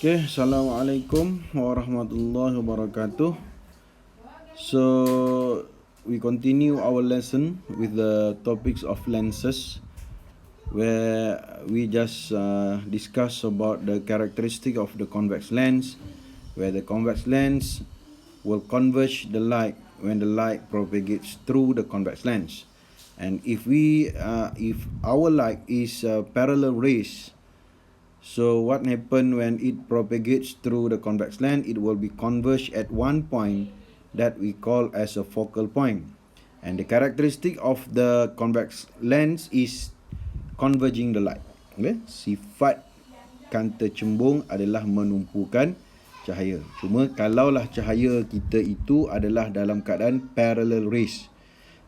Okay, Assalamualaikum warahmatullahi wabarakatuh. So, we continue our lesson with the topics of lenses, where we just discuss about the characteristic of the convex lens, where the convex lens will converge the light when the light propagates through the convex lens. And if our light is parallel rays, so what happen when it propagates through the convex lens? It will be converged at one point that we call as a focal point. And the characteristic of the convex lens is converging the light. Okay? Sifat kanta cembung adalah menumpukan cahaya. Cuma kalaulah cahaya kita itu adalah dalam keadaan parallel rays.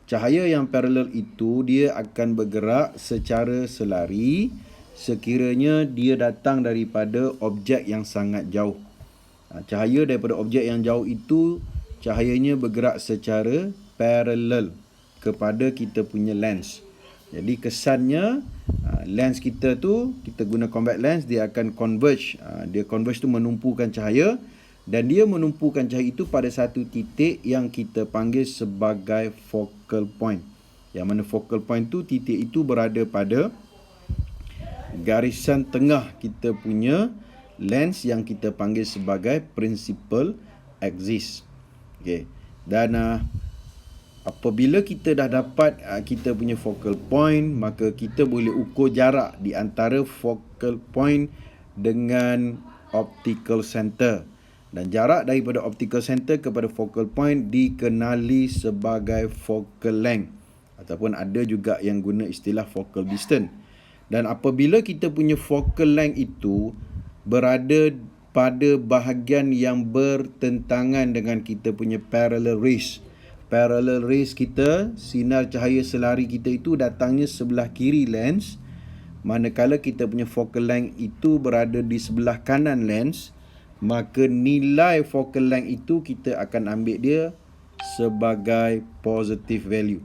Cahaya yang parallel itu dia akan bergerak secara selari sekiranya dia datang daripada objek yang sangat jauh. Cahaya daripada objek yang jauh itu cahayanya bergerak secara parallel kepada kita punya lens. Jadi kesannya lens kita tu, kita guna convex lens, dia akan converge. Dia converge tu menumpukan cahaya, dan dia menumpukan cahaya itu pada satu titik yang kita panggil sebagai focal point. Yang mana focal point tu, titik itu berada pada garisan tengah kita punya lens yang kita panggil sebagai principal axis. Okay. Dan apabila kita dah dapat kita punya focal point, maka kita boleh ukur jarak di antara focal point dengan optical center. Dan jarak daripada optical center kepada focal point dikenali sebagai focal length, ataupun ada juga yang guna istilah focal distance. Dan apabila kita punya focal length itu berada pada bahagian yang bertentangan dengan kita punya parallel rays. Parallel rays kita, sinar cahaya selari kita itu datangnya sebelah kiri lens, manakala kita punya focal length itu berada di sebelah kanan lens, maka nilai focal length itu kita akan ambil dia sebagai positive value.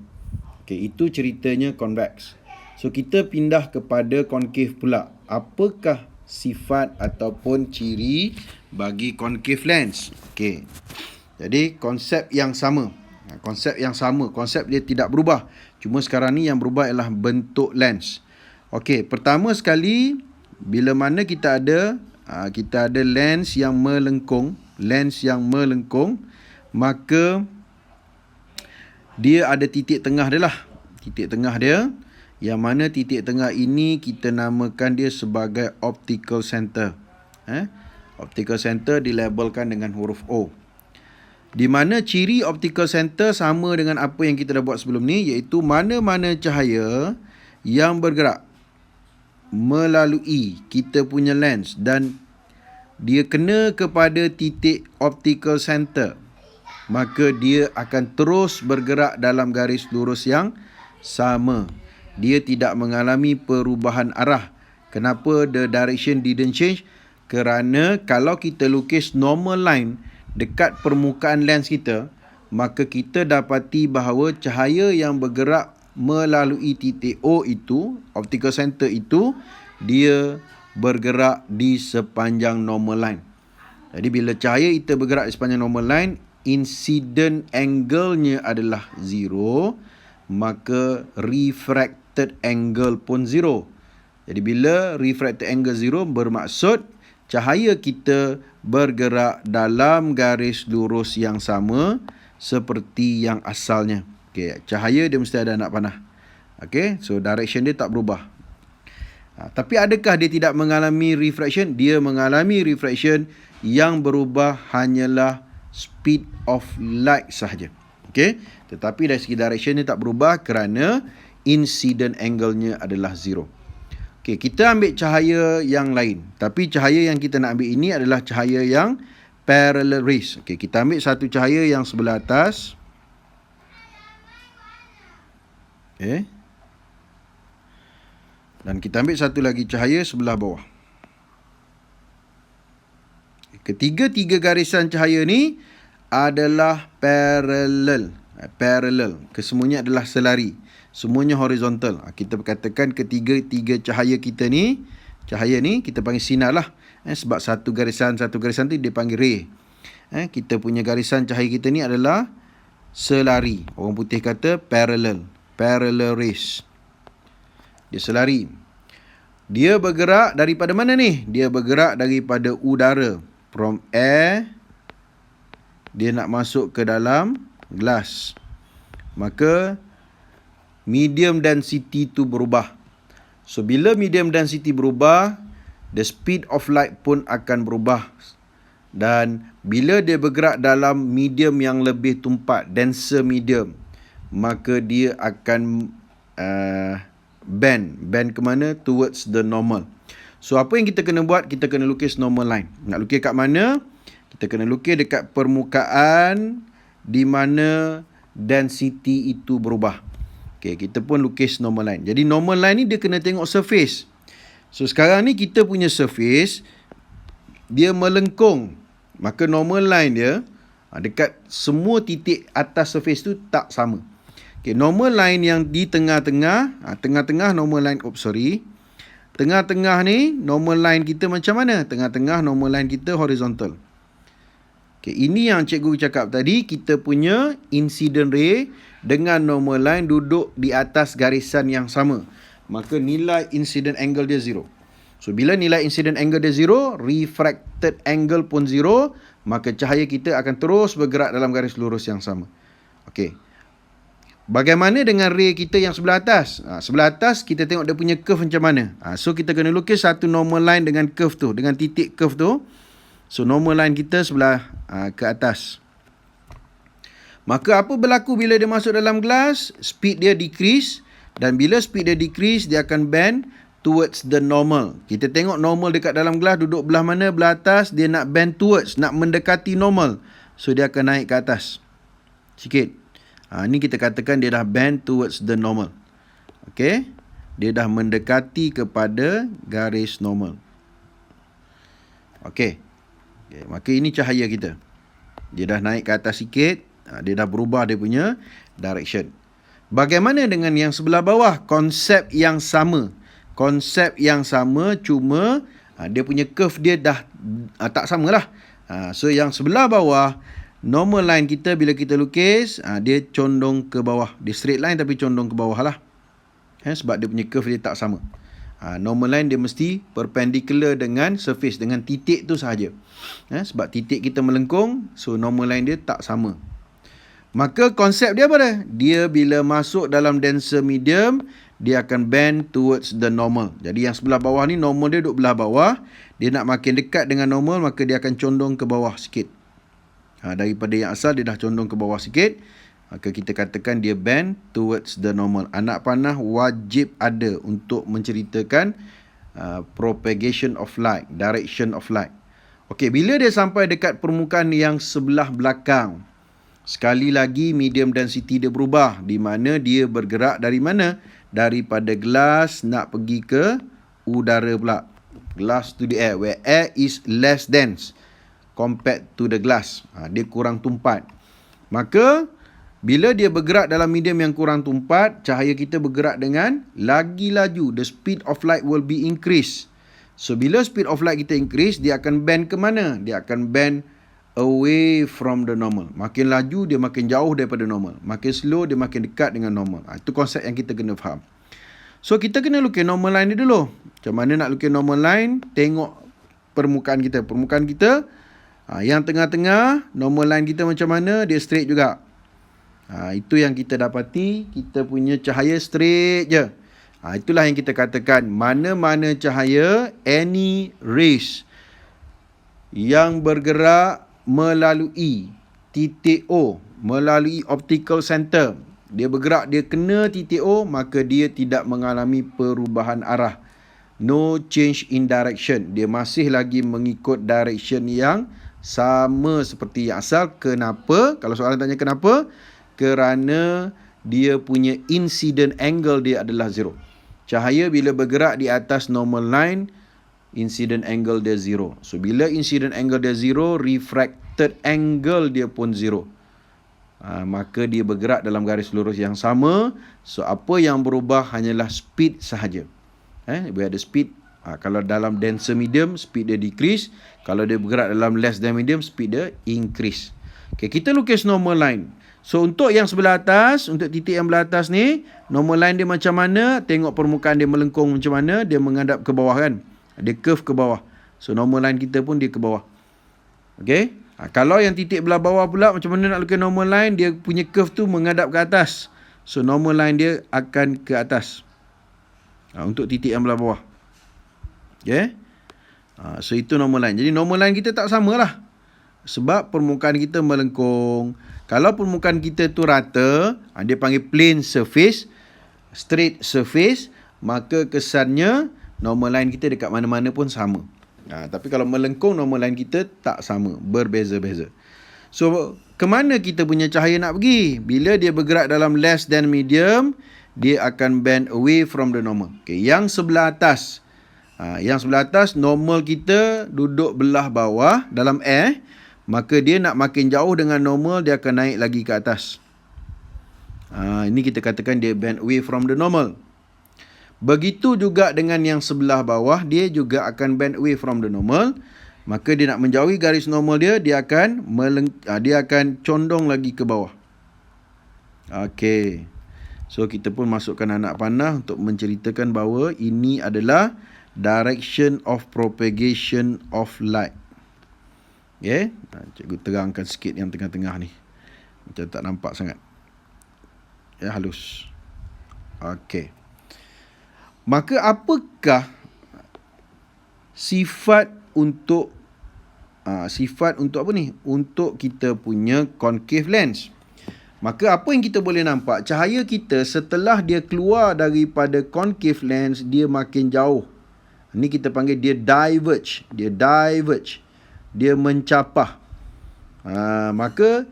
Okay, itu ceritanya convex. So kita pindah kepada concave pula. Apakah sifat ataupun ciri bagi concave lens? Okey. Jadi konsep yang sama. Konsep dia tidak berubah. Cuma sekarang ni yang berubah ialah bentuk lens. Okey, pertama sekali bila mana kita ada lens yang melengkung, maka dia ada titik tengah dia lah. Titik tengah dia, yang mana titik tengah ini kita namakan dia sebagai optical center. Optical center dilabelkan dengan huruf O. Di mana ciri optical center sama dengan apa yang kita dah buat sebelum ni, iaitu mana-mana cahaya yang bergerak melalui kita punya lens dan dia kena kepada titik optical center, maka dia akan terus bergerak dalam garis lurus yang sama. Dia tidak mengalami perubahan arah. Kenapa the direction didn't change? Kerana kalau kita lukis normal line dekat permukaan lens kita, maka kita dapati bahawa cahaya yang bergerak melalui titik O itu, optical center itu, dia bergerak di sepanjang normal line. Jadi bila cahaya itu bergerak di sepanjang normal line, incident angle-nya adalah 0, maka refracted angle pun 0. Jadi bila refracted angle 0 bermaksud cahaya kita bergerak dalam garis lurus yang sama seperti yang asalnya. Okey, cahaya dia mesti ada anak panah. Okey, so direction dia tak berubah. Tapi adakah dia tidak mengalami refraction? Dia mengalami refraction, yang berubah hanyalah speed of light sahaja. Okey, tetapi dari segi direction dia tak berubah kerana incident angle-nya adalah 0. Okey, kita ambil cahaya yang lain. Tapi cahaya yang kita nak ambil ini adalah cahaya yang parallel rays. Okey, kita ambil satu cahaya yang sebelah atas. Okey. Dan kita ambil satu lagi cahaya sebelah bawah. Ketiga-tiga garisan cahaya ni adalah parallel. Kesemuanya adalah selari. Semuanya horizontal. Kita katakan ketiga-tiga cahaya kita ni, Cahaya ni kita panggil sinar lah. Sebab satu garisan tu dia panggil ray. Kita punya garisan cahaya kita ni adalah selari. Orang putih kata parallel rays. Dia selari. Dia bergerak daripada mana ni? Dia bergerak daripada udara. From air, dia nak masuk ke dalam gelas. Maka medium density tu berubah. So bila medium density berubah, the speed of light pun akan berubah. Dan bila dia bergerak dalam medium yang lebih tumpat, denser medium, maka dia akan bend ke mana? Towards the normal. So apa yang kita kena buat? Kita kena lukis normal line. Nak lukis kat mana? Kita kena lukis dekat permukaan di mana density itu berubah. Okay, kita pun lukis normal line. Jadi normal line ni dia kena tengok surface. So sekarang ni kita punya surface, dia melengkung. Maka normal line dia dekat semua titik atas surface tu tak sama. Okay, normal line yang di tengah-tengah, tengah-tengah normal line, tengah-tengah ni normal line kita macam mana? Tengah-tengah normal line kita horizontal. Okay, ini yang cikgu cakap tadi, kita punya incident ray dengan normal line duduk di atas garisan yang sama. Maka nilai incident angle dia 0. So bila nilai incident angle dia 0, refracted angle pun 0, maka cahaya kita akan terus bergerak dalam garis lurus yang sama. Okey. Bagaimana dengan ray kita yang sebelah atas? Sebelah atas kita tengok dia punya curve macam mana. So kita kena lukis satu normal line dengan curve tu, dengan titik curve tu. So normal line kita sebelah ke atas. Maka apa berlaku bila dia masuk dalam gelas? Speed dia decrease, dan bila speed dia decrease, dia akan bend towards the normal. Kita tengok normal dekat dalam gelas duduk belah mana? Belah atas. Dia nak bend towards, nak mendekati normal. So dia akan naik ke atas sikit. Ni kita katakan dia dah bend towards the normal. Okay, dia dah mendekati kepada garis normal. Okay, maka ini cahaya kita. Dia dah naik ke atas sikit. Dia dah berubah dia punya direction. Bagaimana dengan yang sebelah bawah? Konsep yang sama. Cuma dia punya curve dia dah tak samalah. So yang sebelah bawah, normal line kita bila kita lukis, dia condong ke bawah. Dia straight line tapi condong ke bawah lah. Sebab dia punya curve dia tak sama. Normal line dia mesti perpendicular dengan surface, dengan titik tu sahaja. Sebab titik kita melengkung, so normal line dia tak sama. Maka konsep dia apa dah? Dia bila masuk dalam denser medium, dia akan bend towards the normal. Jadi yang sebelah bawah ni, normal dia duduk belah bawah. Dia nak makin dekat dengan normal, maka dia akan condong ke bawah sikit. Daripada yang asal dia dah condong ke bawah sikit, maka kita katakan dia bend towards the normal. Anak panah wajib ada untuk menceritakan propagation of light, direction of light. Okey, bila dia sampai dekat permukaan yang sebelah belakang, sekali lagi medium density dia berubah, di mana dia bergerak dari mana? Daripada gelas nak pergi ke udara pula. Glass to the air, where air is less dense compared to the glass. Dia kurang tumpat. Maka bila dia bergerak dalam medium yang kurang tumpat, cahaya kita bergerak dengan lagi laju. The speed of light will be increased. So bila speed of light kita increase, dia akan bend ke mana? Dia akan bend away from the normal. Makin laju dia makin jauh daripada normal. Makin slow dia makin dekat dengan normal. Itu konsep yang kita kena faham. So kita kena lukis normal line ni dulu. Macam mana nak lukis normal line? Tengok permukaan kita. Permukaan kita yang tengah-tengah, normal line kita macam mana? Dia straight juga. Itu yang kita dapati. Kita punya cahaya straight je. Itulah yang kita katakan, mana-mana cahaya, any rays yang bergerak melalui titik O, melalui optical center, dia bergerak, dia kena titik O, maka dia tidak mengalami perubahan arah. No change in direction. Dia masih lagi mengikut direction yang sama seperti yang asal. Kenapa? Kalau soalan tanya kenapa? Kerana dia punya incident angle dia adalah 0. Cahaya bila bergerak di atas normal line, incident angle dia 0. So bila incident angle dia 0, refracted angle dia pun 0. Maka dia bergerak dalam garis lurus yang sama. So apa yang berubah hanyalah speed sahaja. Where the speed Kalau dalam denser medium, speed dia decrease. Kalau dia bergerak dalam less than medium, speed dia increase. Okay, kita lukis normal line. So, untuk yang sebelah atas, untuk titik yang belah atas ni, normal line dia macam mana? Tengok permukaan dia melengkung macam mana? Dia menghadap ke bawah kan? Dia curve ke bawah. So, normal line kita pun dia ke bawah. Okay? Kalau yang titik belah bawah pula, macam mana nak lukis normal line? Dia punya curve tu menghadap ke atas. So, normal line dia akan ke atas. Untuk titik yang belah bawah. Okay? So, itu normal line. Jadi, normal line kita tak sama lah. Sebab permukaan kita melengkung. Kalau permukaan kita tu rata, dia panggil plane surface, straight surface, maka kesannya normal line kita dekat mana-mana pun sama. Tapi kalau melengkung, normal line kita tak sama. Berbeza-beza. So, kemana kita punya cahaya nak pergi? Bila dia bergerak dalam less than medium, dia akan bend away from the normal. Okay, yang sebelah atas. Yang sebelah atas, normal kita duduk belah bawah dalam air. Maka dia nak makin jauh dengan normal, dia akan naik lagi ke atas. Ini kita katakan dia bend away from the normal. Begitu juga dengan yang sebelah bawah, dia juga akan bend away from the normal. Maka dia nak menjauhi garis normal dia, dia akan condong lagi ke bawah. Okey. So, kita pun masukkan anak panah untuk menceritakan bahawa ini adalah direction of propagation of light. Okay. Cikgu terangkan sikit yang tengah-tengah ni. Macam tak nampak sangat. Ya, halus. Okey. Maka apakah sifat untuk apa ni? Untuk kita punya concave lens. Maka apa yang kita boleh nampak? Cahaya kita setelah dia keluar daripada concave lens, dia makin jauh. Ini kita panggil dia diverge. Dia mencapah. Maka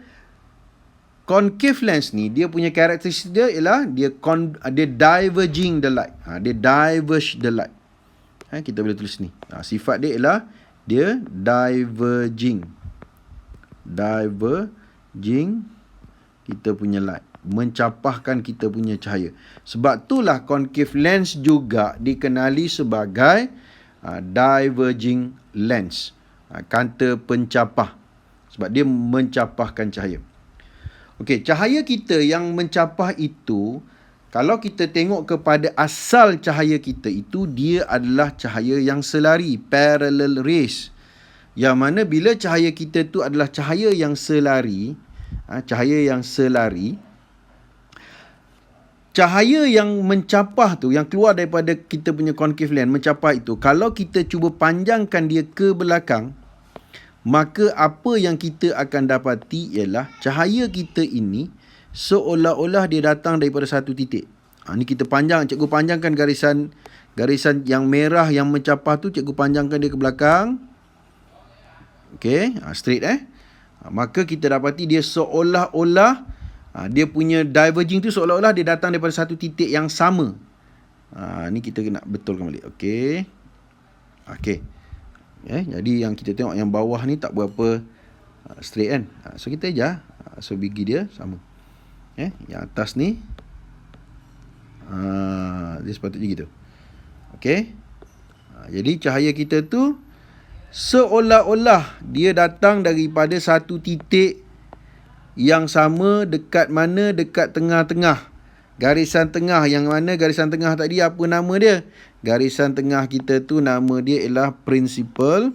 concave lens ni, dia punya karakteristik dia ialah dia diverging the light. Dia diverge the light. Kita boleh tulis ni. Sifat dia ialah dia diverging kita punya light, mencapahkan kita punya cahaya. Sebab itulah concave lens juga dikenali sebagai diverging lens, kanta pencapah, sebab dia mencapahkan cahaya. Okey, cahaya kita yang mencapah itu, kalau kita tengok kepada asal cahaya kita itu, dia adalah cahaya yang selari, parallel rays. Yang mana bila cahaya kita tu adalah cahaya yang selari, cahaya yang mencapah tu, yang keluar daripada kita punya concave lens, mencapah itu, kalau kita cuba panjangkan dia ke belakang, maka apa yang kita akan dapati ialah cahaya kita ini seolah-olah dia datang daripada satu titik. Ni kita cikgu panjangkan garisan yang merah yang mencapah tu, cikgu panjangkan dia ke belakang. Okey, straight maka kita dapati dia seolah-olah dia punya diverging tu seolah-olah dia datang daripada satu titik yang sama. Ni kita nak betulkan balik. Okey. Jadi yang kita tengok yang bawah ni tak berapa straight kan. So kita ajar. So bigi dia sama. Yang atas ni dia sepatutnya gitu. Okey. Jadi cahaya kita tu seolah-olah dia datang daripada satu titik yang sama. Dekat mana? Dekat tengah-tengah. Garisan tengah. Yang mana garisan tengah tadi apa nama dia? Garisan tengah kita tu nama dia ialah principal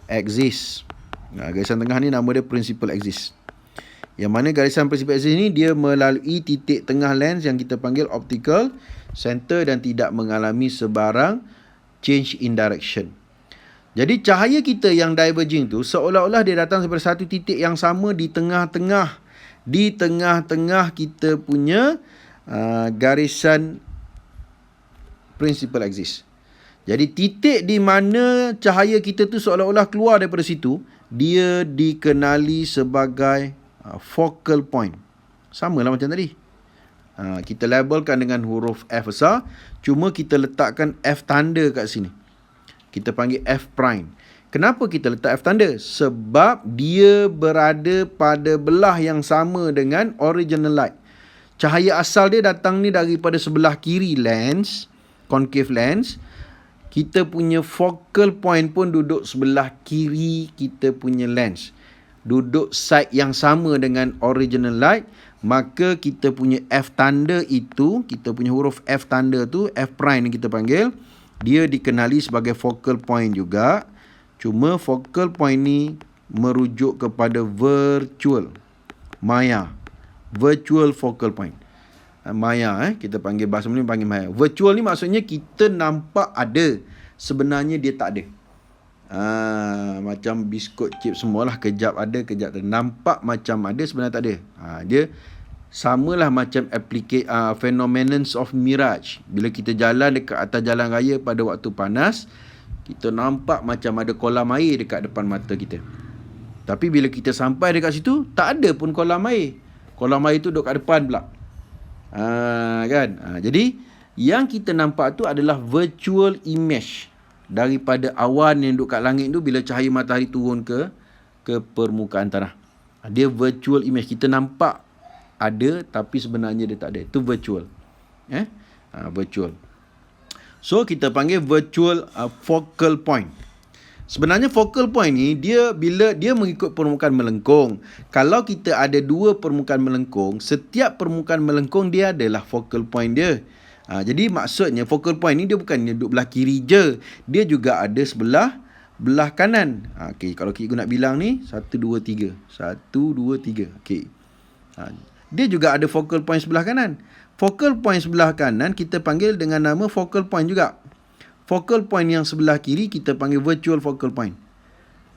axis. Garisan tengah ni nama dia principal axis. Yang mana garisan principal axis ni dia melalui titik tengah lens yang kita panggil optical center dan tidak mengalami sebarang change in direction. Jadi cahaya kita yang diverging tu seolah-olah dia datang daripada satu titik yang sama di tengah-tengah. Di tengah-tengah kita punya garisan principal axis. Jadi titik di mana cahaya kita tu seolah-olah keluar daripada situ, dia dikenali sebagai focal point. Sama lah macam tadi. Kita labelkan dengan huruf F besar, cuma kita letakkan F tanda kat sini. Kita panggil F prime. Kenapa kita letak F tanda? Sebab dia berada pada belah yang sama dengan original light. Cahaya asal dia datang ni daripada sebelah kiri lens, concave lens. kita punya focal point pun duduk sebelah kiri kita punya lens. Duduk side yang sama dengan original light, maka kita punya F tanda itu, kita punya huruf F tanda tu, F prime yang kita panggil, dia dikenali sebagai focal point juga. Cuma focal point ni merujuk kepada virtual, maya, virtual focal point. Maya, kita panggil bahasa Melayu panggil maya. Virtual ni maksudnya kita nampak ada, sebenarnya dia tak ada. Macam biskut chip semualah, kejap ada, kejap tak ada. Nampak macam ada, sebenarnya tak ada. Dia samalah macam phenomenon of mirage. Bila kita jalan dekat atas jalan raya pada waktu panas, kita nampak macam ada kolam air dekat depan mata kita. Tapi bila kita sampai dekat situ, tak ada pun kolam air. Kolam air tu duduk kat depan pula. Jadi yang kita nampak tu adalah virtual image daripada awan yang duduk kat langit tu bila cahaya matahari turun ke permukaan tanah. Dia virtual image. Kita nampak ada tapi sebenarnya dia tak ada. Itu virtual. Virtual. So kita panggil virtual focal point. Sebenarnya focal point ni bila dia mengikut permukaan melengkung. Kalau kita ada dua permukaan melengkung, setiap permukaan melengkung dia adalah focal point dia. Jadi maksudnya focal point ni dia bukan duduk belah kiri je. Dia juga ada belah kanan. Kalau kita nak bilang ni 1 2 3. 1 2 3. Okey. Dia juga ada focal point sebelah kanan. Focal point sebelah kanan kita panggil dengan nama focal point juga. Focal point yang sebelah kiri kita panggil virtual focal point.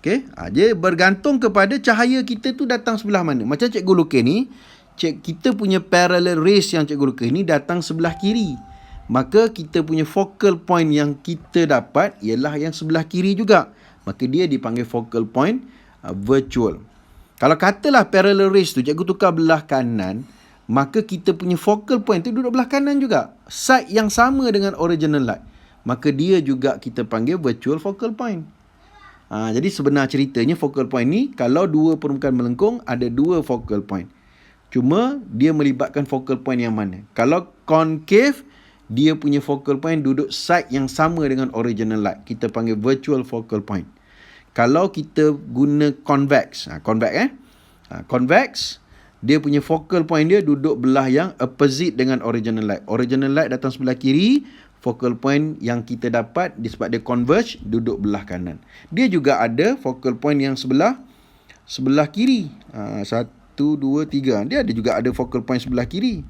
Okey, dia bergantung kepada cahaya kita tu datang sebelah mana. Macam cikgu lukis ni, kita punya parallel rays yang cikgu lukis ni datang sebelah kiri. Maka kita punya focal point yang kita dapat ialah yang sebelah kiri juga. Maka dia dipanggil focal point virtual. Kalau katalah parallel rays tu cikgu tukar belah kanan, maka kita punya focal point tu duduk belah kanan juga. Side yang sama dengan original light. Maka dia juga kita panggil virtual focal point. Jadi sebenar ceritanya focal point ni, kalau dua permukaan melengkung, ada dua focal point. Cuma dia melibatkan focal point yang mana. Kalau concave, dia punya focal point duduk side yang sama dengan original light. Kita panggil virtual focal point. Kalau kita guna convex, convex, dia punya focal point dia duduk belah yang opposite dengan original light. Original light datang sebelah kiri, focal point yang kita dapat disebab dia converge duduk belah kanan. Dia juga ada focal point yang sebelah kiri. 1 2 3. Dia ada juga ada focal point sebelah kiri.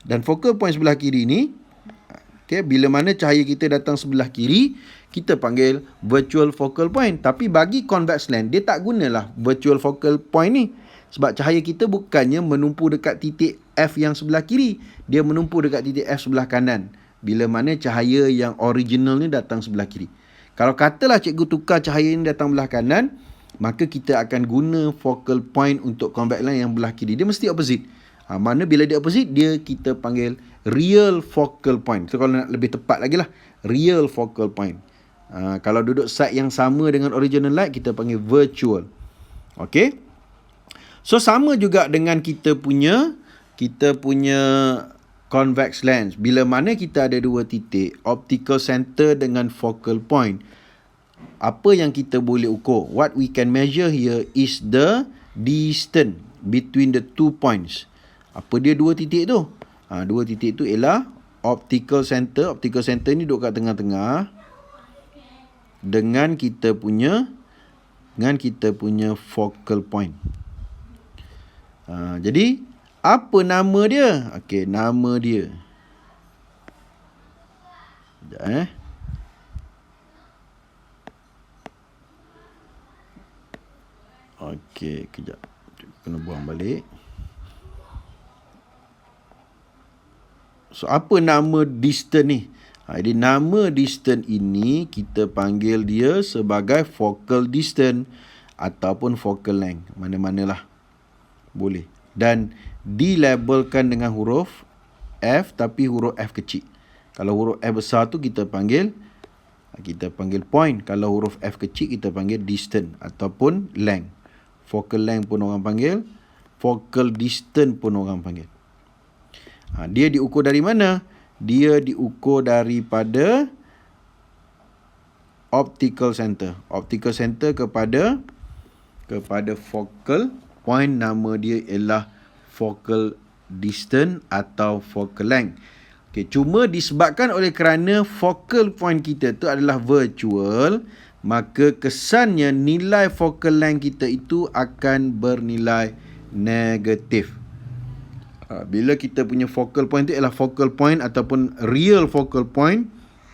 Dan focal point sebelah kiri ni, bila mana cahaya kita datang sebelah kiri, kita panggil virtual focal point. Tapi bagi convex lens, dia tak gunalah virtual focal point ni. Sebab cahaya kita bukannya menumpu dekat titik F yang sebelah kiri. Dia menumpu dekat titik F sebelah kanan. Bila mana cahaya yang original ni datang sebelah kiri. Kalau katalah cikgu tukar cahaya ni datang belah kanan, maka kita akan guna focal point untuk convex lens yang belah kiri. Dia mesti opposite. Mana bila dia opposite, dia kita panggil real focal point. So kalau nak lebih tepat lagi lah, real focal point. Kalau duduk side yang sama dengan original light, kita panggil virtual. Okay. So sama juga dengan kita punya convex lens. Bila mana kita ada dua titik, optical center dengan focal point, apa yang kita boleh ukur? What we can measure here is the distance between the 2 points. Apa dia dua titik tu? Dua titik tu ialah optical center. Optical center ni duduk kat tengah-tengah dengan kita punya focal point. Jadi apa nama dia? Okey, nama dia. Sekejap Okey, kejap. Kena buang balik. So, apa nama distance ni? Jadi, nama distance ini kita panggil dia sebagai focal distance ataupun focal length. Mana-manalah. Boleh. Dan dilabelkan dengan huruf F, tapi huruf F kecil. Kalau huruf F besar tu kita panggil point. Kalau huruf F kecil kita panggil distance ataupun length. Focal length pun orang panggil, focal distance pun orang panggil. Dia diukur dari mana? Dia diukur daripada optical center. Optical center kepada focal point, nama dia ialah focal distance atau focal length. Okay, cuma disebabkan oleh kerana focal point kita tu adalah virtual, maka kesannya nilai focal length kita itu akan bernilai negatif. Bila kita punya focal point itu ialah focal point ataupun real focal point,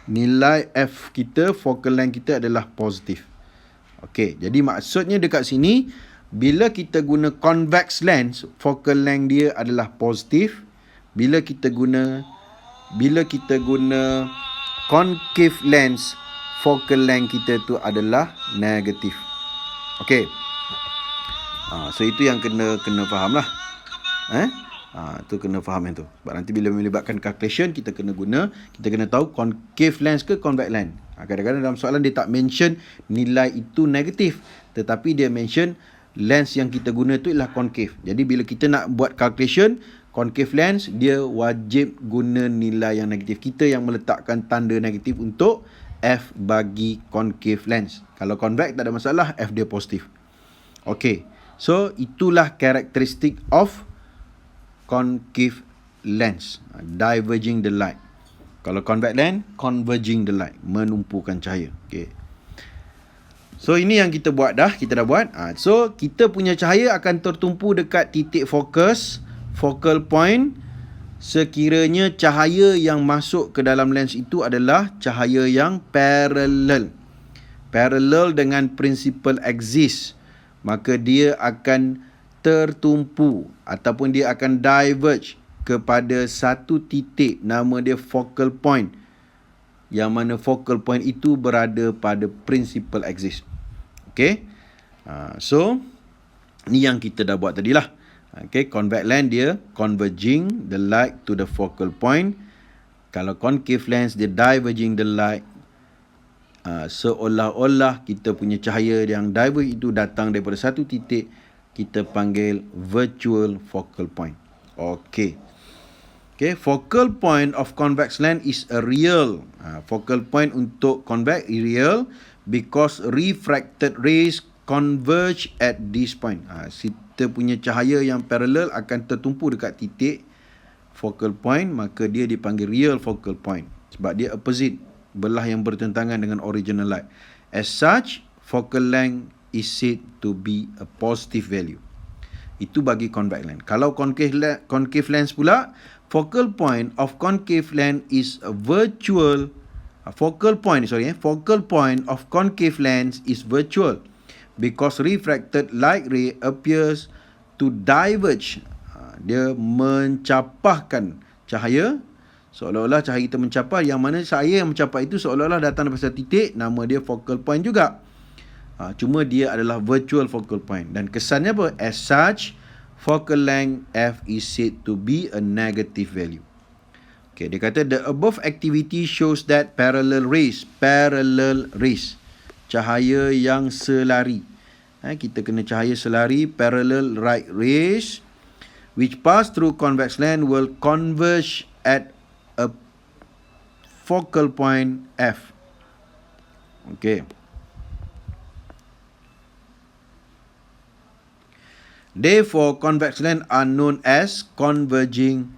nilai F kita, focal length kita adalah positif. Okey, jadi maksudnya dekat sini, bila kita guna convex lens, focal length dia adalah positif. Bila kita guna concave lens, focal length kita tu adalah negatif. Okey. So itu yang kena faham lah. Tu kena faham yang tu. Sebab nanti bila melibatkan calculation, kita kena tahu concave lens ke convex lens. Kadang-kadang dalam soalan dia tak mention nilai itu negatif, tetapi dia mention lens yang kita guna tu ialah concave. Jadi bila kita nak buat calculation concave lens, dia wajib guna nilai yang negatif. Kita yang meletakkan tanda negatif untuk F bagi concave lens. Kalau convex tak ada masalah, F dia positif. Okey. So itulah karakteristik of concave lens, diverging the light. Kalau convex lens, converging the light, menumpukan cahaya. Okey. So ini yang kita dah buat. So kita punya cahaya akan tertumpu dekat titik fokus, focal point, sekiranya cahaya yang masuk ke dalam lens itu adalah cahaya yang parallel dengan principal axis, maka dia akan tertumpu ataupun dia akan diverge kepada satu titik, nama dia focal point, yang mana focal point itu berada pada principal axis. Okay. So ni yang kita dah buat tadilah. Okay, convex lens dia converging the light to the focal point. Kalau concave lens dia diverging the light. Seolah-olah kita punya cahaya yang diverge itu datang daripada satu titik, kita panggil virtual focal point. Okay. Okay, focal point of convex lens is a real. Focal point untuk convex real because refracted rays converge at this point. Kita punya cahaya yang parallel akan tertumpu dekat titik focal point, maka dia dipanggil real focal point sebab dia opposite, belah yang bertentangan dengan original light. As such, focal length is said to be a positive value. Itu bagi convex lens. Kalau concave lens pula, focal point of concave lens is a virtual. Focal point of concave lens is virtual because refracted light ray appears to diverge. Dia mencapahkan cahaya, seolah-olah cahaya kita mencapai, yang mana cahaya yang mencapai itu seolah-olah datang daripada satu titik, nama dia focal point juga. Cuma dia adalah virtual focal point. Dan kesannya apa? As such, focal length F is said to be a negative value. Okay, dia kata the above activity shows that parallel rays, cahaya yang selari. Kita kena cahaya selari, parallel light rays which pass through convex lens will converge at a focal point F. Okay. Therefore, convex lens are known as converging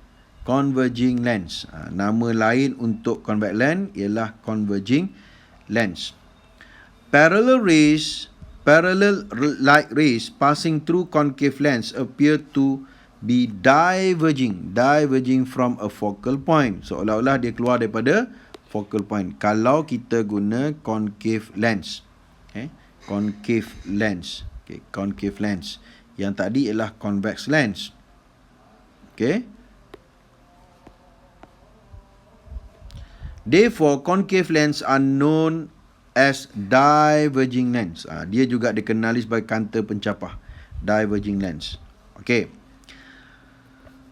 lens. Nama lain untuk convex lens ialah converging lens. Parallel light rays passing through concave lens appear to be diverging from a focal point. Seolah-olah dia keluar daripada focal point kalau kita guna concave lens. Concave lens. Yang tadi ialah convex lens. Therefore, concave lens are known as diverging lens. Dia juga dikenali sebagai kanta pencapah, diverging lens. Okay.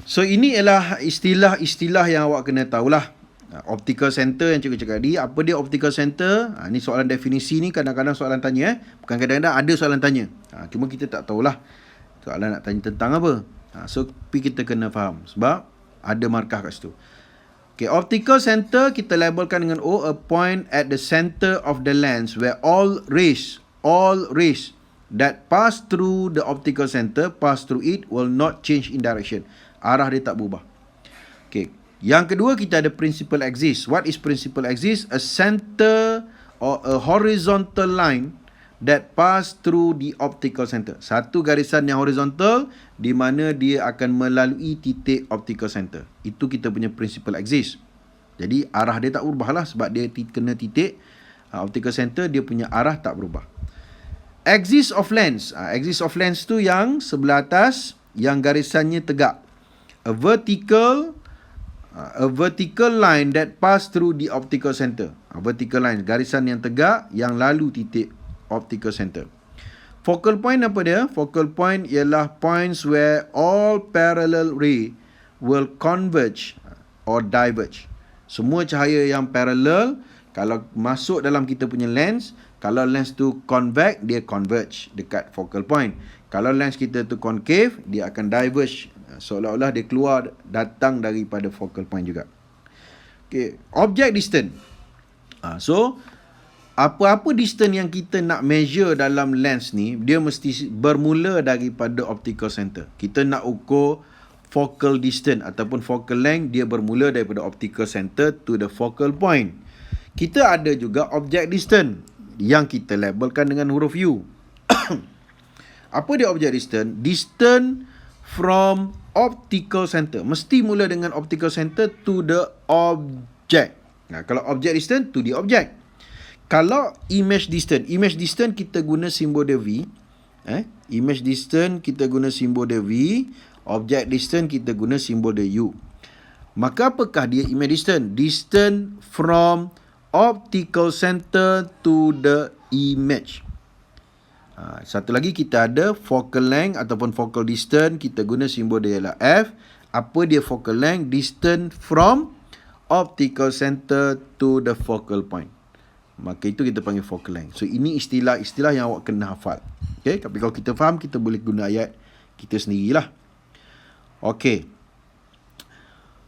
So ini ialah istilah-istilah yang awak kena tahulah. Optical center yang cikgu cakap tadi. Apa dia optical center? Ni soalan definisi ni kadang-kadang soalan tanya. Bukan kadang-kadang ada soalan tanya. Cuma kita tak tahulah soalan nak tanya tentang apa. So kita kena faham sebab ada markah kat situ. Okay, optical center kita labelkan dengan O, a point at the center of the lens where all rays that pass through the optical center pass through it will not change in direction. Arah dia tak berubah. Okay. Yang kedua kita ada principal axis. What is principal axis? A center or a horizontal line that pass through the optical center. Satu garisan yang horizontal di mana dia akan melalui titik optical center. Itu kita punya principal axis. Jadi arah dia tak berubah lah sebab dia kena titik optical center, dia punya arah tak berubah. Axis of lens. Axis of lens tu yang sebelah atas yang garisannya tegak. A vertical line that pass through the optical center. Vertical line, garisan yang tegak yang lalu titik optical center. Focal point apa dia? Focal point ialah points where all parallel ray will converge or diverge. Semua cahaya yang parallel kalau masuk dalam kita punya lens, kalau lens tu convex, dia converge dekat focal point. Kalau lens kita tu concave, dia akan diverge. Seolah-olah dia keluar datang daripada focal point juga. Okay. Object distance. So apa-apa distance yang kita nak measure dalam lens ni, dia mesti bermula daripada optical center. Kita nak ukur focal distance ataupun focal length, dia bermula daripada optical center to the focal point. Kita ada juga object distance yang kita labelkan dengan huruf U. Apa dia object distance? Distance from optical center. Mesti mula dengan optical center to the object. Nah, kalau object distance to the object. Kalau image distance kita guna simbol dia V. Image distance kita guna simbol dia V. Object distance kita guna simbol dia U. Maka apakah dia image distance? Distance from optical center to the image. Satu lagi kita ada focal length ataupun focal distance. Kita guna simbol dia ialah F. Apa dia focal length? Distance from optical center to the focal point. Maka itu kita panggil focal length. So ini istilah-istilah yang awak kena hafal. Okay? Tapi kalau kita faham, kita boleh guna ayat kita sendirilah. Okay.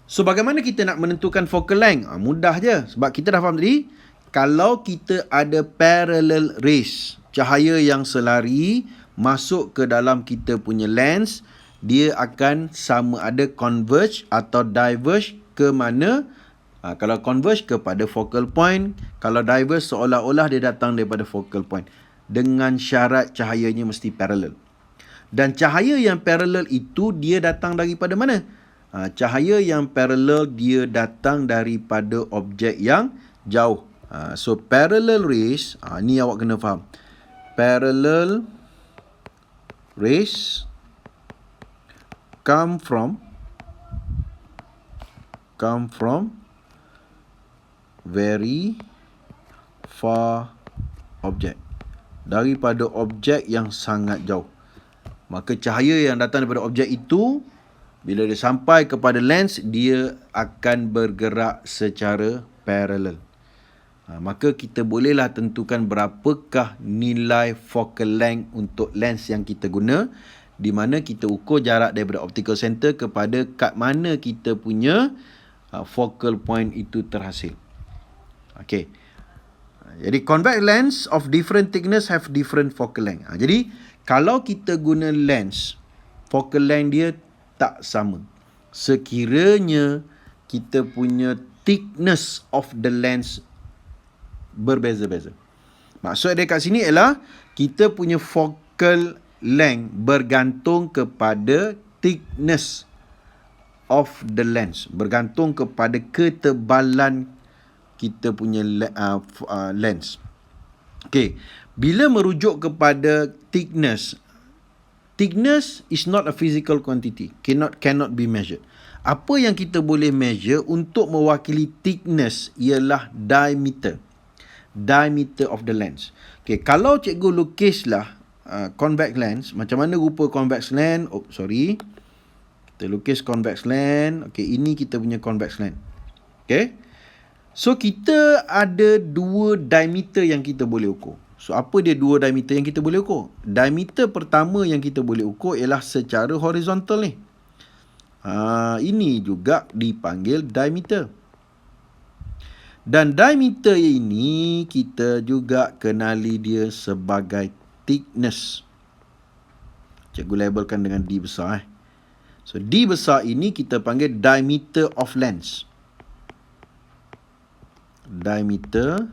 So bagaimana kita nak menentukan focal length? Mudah je. Sebab kita dah faham tadi, kalau kita ada parallel rays, cahaya yang selari masuk ke dalam kita punya lens, dia akan sama ada converge atau diverge ke mana. Kalau converge kepada focal point, kalau diverge seolah-olah dia datang daripada focal point. Dengan syarat cahayanya mesti parallel. Dan cahaya yang parallel itu dia datang daripada mana? Cahaya yang parallel dia datang daripada objek yang jauh. So parallel rays, ni awak kena faham. Parallel rays come from very far object. Daripada objek yang sangat jauh. Maka cahaya yang datang daripada objek itu, bila dia sampai kepada lens, dia akan bergerak secara parallel. Maka kita bolehlah tentukan berapakah nilai focal length untuk lens yang kita guna, di mana kita ukur jarak daripada optical center kepada kat mana kita punya focal point itu terhasil. Okay. Jadi convex lens of different thickness have different focal length. Jadi kalau kita guna lens, focal length dia tak sama. Sekiranya kita punya thickness of the lens berbeza-beza. Maksud dia kat sini ialah kita punya focal length bergantung kepada thickness of the lens. Bergantung kepada ketebalan kita punya lens. Okay. Bila merujuk kepada thickness is not a physical quantity. Cannot be measured. Apa yang kita boleh measure untuk mewakili thickness ialah diameter. Diameter of the lens. Okay. Kalau cikgu lukislah convex lens, macam mana rupa convex lens? Kita lukis convex lens. Okay. Ini kita punya convex lens. Okay. So, kita ada dua diameter yang kita boleh ukur. So, apa dia dua diameter yang kita boleh ukur? Diameter pertama yang kita boleh ukur ialah secara horizontal ni. Ini juga dipanggil diameter. Dan diameter ini kita juga kenali dia sebagai thickness. Cikgu labelkan dengan D besar. So, D besar ini kita panggil diameter of lens. Diameter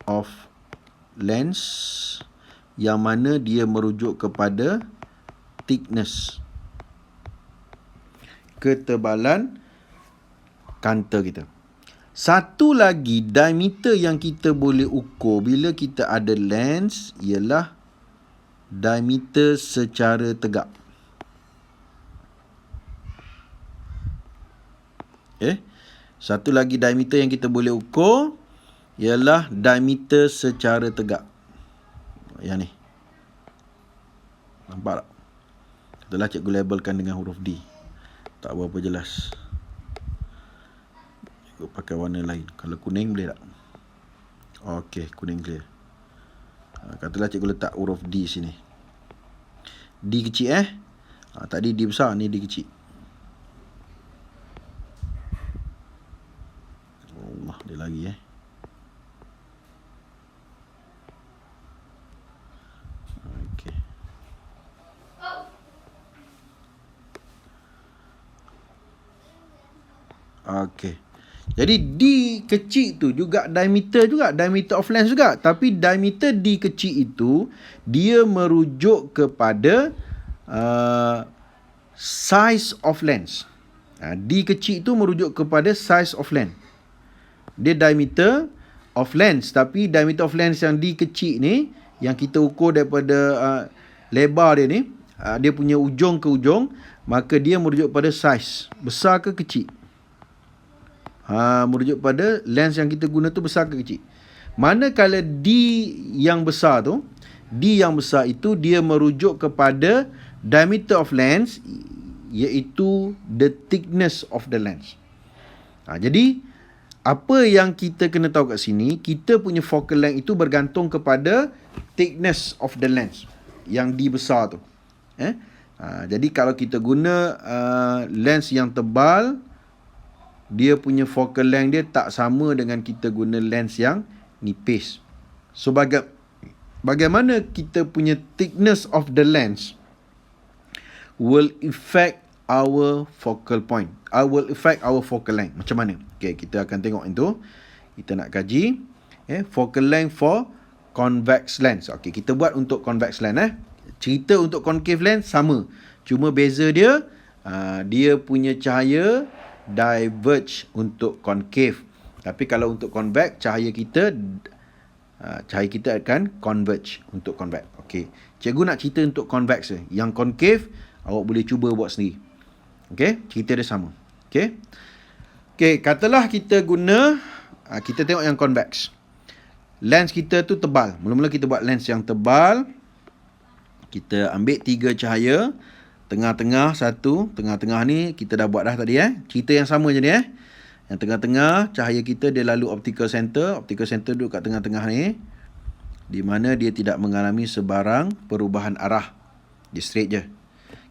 of lens yang mana dia merujuk kepada thickness, ketebalan kanta kita. Satu lagi diameter yang kita boleh ukur bila kita ada lens ialah diameter secara tegak. Satu lagi diameter yang kita boleh ukur ialah diameter secara tegak. Yang ni. Nampak tak? Itulah cikgu labelkan dengan huruf D. Tak berapa jelas. Cikgu pakai warna lain. Kalau kuning boleh tak? Okey, kuning clear. Katalah cikgu letak huruf D sini. D kecil tadi D besar, ni D kecil. Allah, dia lagi Okey. Okey. Jadi D kecil tu juga diameter of lens juga. Tapi diameter D kecil itu dia merujuk kepada size of lens. D kecil itu merujuk kepada size of lens. Dia diameter of lens, tapi diameter of lens yang D kecil ni yang kita ukur daripada lebar dia ni, dia punya ujung ke ujung, maka dia merujuk pada size, besar ke kecil. Merujuk pada lens yang kita guna tu besar ke kecil. Manakala D yang besar tu, D yang besar itu dia merujuk kepada diameter of lens, iaitu the thickness of the lens. Jadi apa yang kita kena tahu kat sini, kita punya focal length itu bergantung kepada thickness of the lens yang D besar tu. Jadi kalau kita guna lens yang tebal, dia punya focal length dia tak sama dengan kita guna lens yang nipis. So bagaimana kita punya thickness of the lens will affect our focal point. Will affect our focal length. Macam mana? Okay, kita akan tengok itu. Kita nak kaji focal length for convex lens. Okay, kita buat untuk convex lens. Cerita untuk concave lens sama. Cuma beza dia, dia punya cahaya diverge untuk concave. Tapi kalau untuk convex, cahaya kita akan converge untuk convex. Okey. Cikgu nak cerita untuk convex je. Yang concave awak boleh cuba buat sendiri. Okey, cerita dia sama. Okey. Okey, katalah kita guna kita tengok yang convex. Lens kita tu tebal. Mula-mula kita buat lens yang tebal. Kita ambil 3 cahaya. Tengah-tengah satu, tengah-tengah ni kita dah buat dah tadi cerita yang sama je ni Yang tengah-tengah cahaya kita dia lalu optical center. Optical center duduk kat tengah-tengah ni, di mana dia tidak mengalami sebarang perubahan arah. Dia straight je.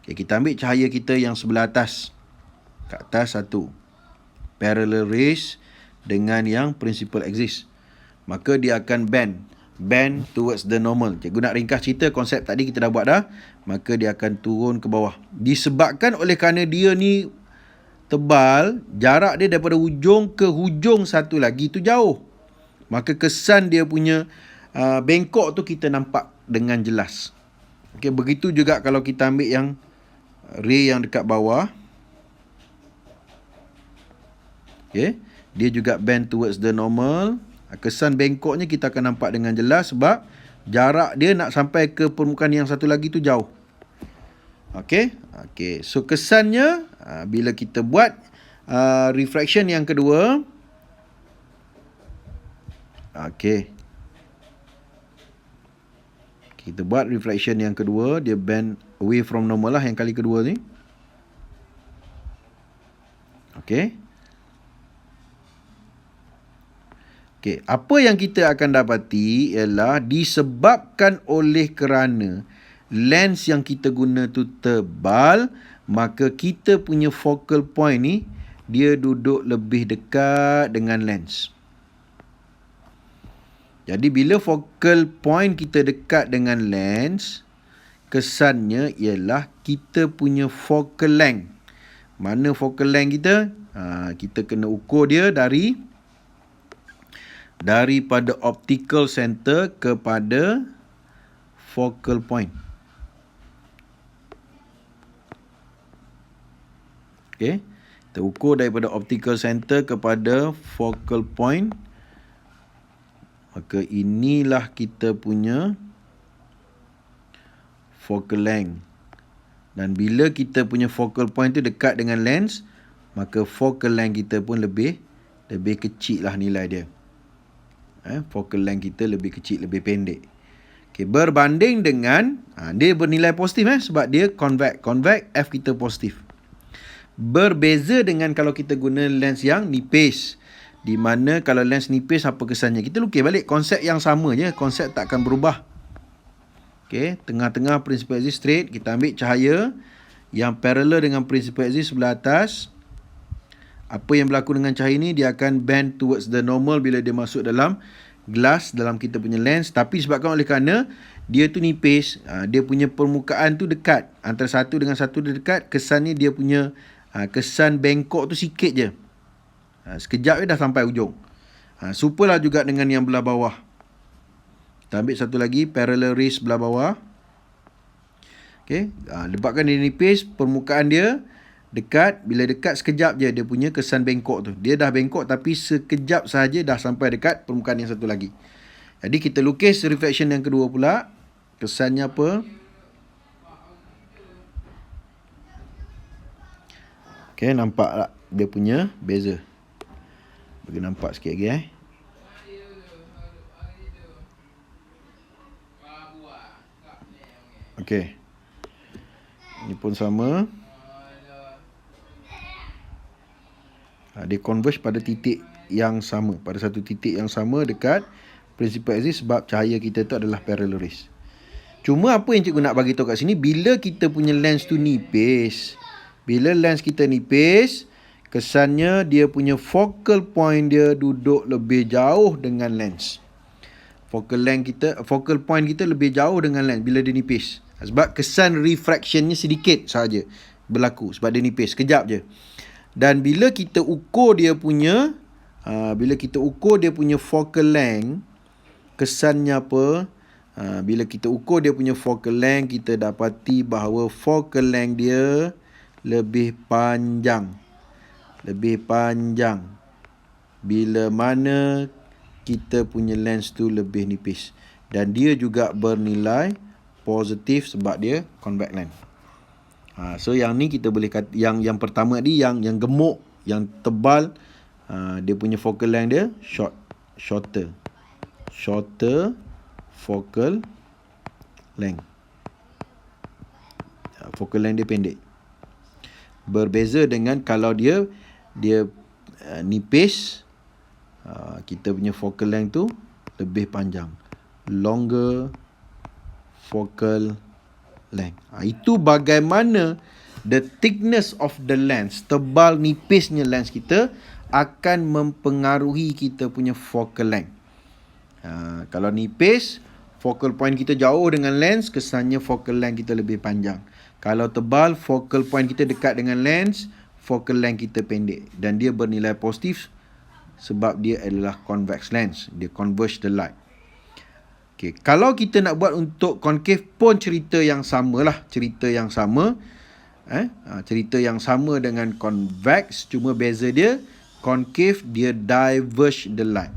Okay, kita ambil cahaya kita yang sebelah atas. Kat atas satu. Parallel rays dengan yang principal axis. Maka dia akan bend towards the normal. Cikgu nak ringkas cerita konsep tadi kita dah buat dah. Maka dia akan turun ke bawah. Disebabkan oleh kerana dia ni tebal, jarak dia daripada hujung ke hujung satu lagi tu jauh. Maka kesan dia punya bengkok tu kita nampak dengan jelas. Okey, begitu juga kalau kita ambil yang ray yang dekat bawah. Okey, dia juga bend towards the normal. Kesan bengkoknya kita akan nampak dengan jelas sebab jarak dia nak sampai ke permukaan yang satu lagi tu jauh. Okey. So kesannya bila kita buat refraction yang kedua. Okey. Kita buat refraction yang kedua, dia bend away from normal lah yang kali kedua ni. Okey. Okey, apa yang kita akan dapati ialah disebabkan oleh kerana lens yang kita guna tu tebal, maka kita punya focal point ni dia duduk lebih dekat dengan lens. Jadi bila focal point kita dekat dengan lens, kesannya ialah kita punya focal length. Mana focal length kita? Kita kena ukur dia daripada optical center kepada focal point. Okey. Kita ukur daripada optical center kepada focal point. Maka inilah kita punya focal length. Dan bila kita punya focal point tu dekat dengan lens, maka focal length kita pun lebih kecil lah nilai dia. Focal length kita lebih kecil, lebih pendek. Okay, berbanding dengan, dia bernilai positif sebab dia convex. Convex, F kita positif. Berbeza dengan kalau kita guna lens yang nipis. Di mana kalau lens nipis apa kesannya? Kita lukis balik konsep yang sama je. Konsep tak akan berubah. Okay, tengah-tengah principal axis straight. Kita ambil cahaya yang parallel dengan principal axis sebelah atas. Apa yang berlaku dengan cahaya ni? Dia akan bend towards the normal bila dia masuk dalam glass, dalam kita punya lens. Tapi disebabkan oleh kerana dia tu nipis, dia punya permukaan tu dekat. Antara satu dengan satu dia dekat. Kesannya dia punya kesan bengkok tu sikit je. Sekejap je dah sampai ujung. Supalah juga dengan yang belah bawah. Kita ambil satu lagi, parallel rays belah bawah. Okay. Sebabkan dia nipis, permukaan dia dekat. Bila dekat, sekejap je dia punya kesan bengkok tu. Dia dah bengkok tapi sekejap sahaja dah sampai dekat permukaan yang satu lagi. Jadi kita lukis reflection yang kedua pula. Kesannya apa? Okay, nampak tak dia punya beza? Bagi nampak sikit lagi Okey. Ini pun sama. Dia converge pada titik yang sama. Pada satu titik yang sama dekat principal axis sebab cahaya kita tu adalah parallel rays. Cuma apa yang cikgu nak bagi tahu kat sini, bila kita punya lens tu nipis. Bila lens kita nipis, kesannya dia punya focal point dia duduk lebih jauh dengan lens. Focal point kita lebih jauh dengan lens bila dia nipis. Sebab kesan refractionnya sedikit sahaja berlaku sebab dia nipis, sekejap je. Dan bila kita ukur dia punya focal length, kesannya apa? Bila kita ukur dia punya focal length, kita dapati bahawa focal length dia lebih panjang. Bila mana kita punya lens tu lebih nipis. Dan dia juga bernilai positif sebab dia convex lens. So yang ni kita boleh kata, yang pertama ni yang gemuk, yang tebal, dia punya focal length dia shorter focal length. Focal length dia pendek. Berbeza dengan kalau dia nipis, kita punya focal length tu lebih panjang. Longer focal length. Itu bagaimana the thickness of the lens, tebal nipisnya lens kita akan mempengaruhi kita punya focal length. Kalau nipis, focal point kita jauh dengan lens, kesannya focal length kita lebih panjang. Kalau tebal, focal point kita dekat dengan lens, focal length kita pendek. Dan dia bernilai positif sebab dia adalah convex lens. Dia converge the light. Okay. Kalau kita nak buat untuk concave pun cerita yang sama lah. Cerita yang sama dengan convex. Cuma beza dia, concave dia diverge the light.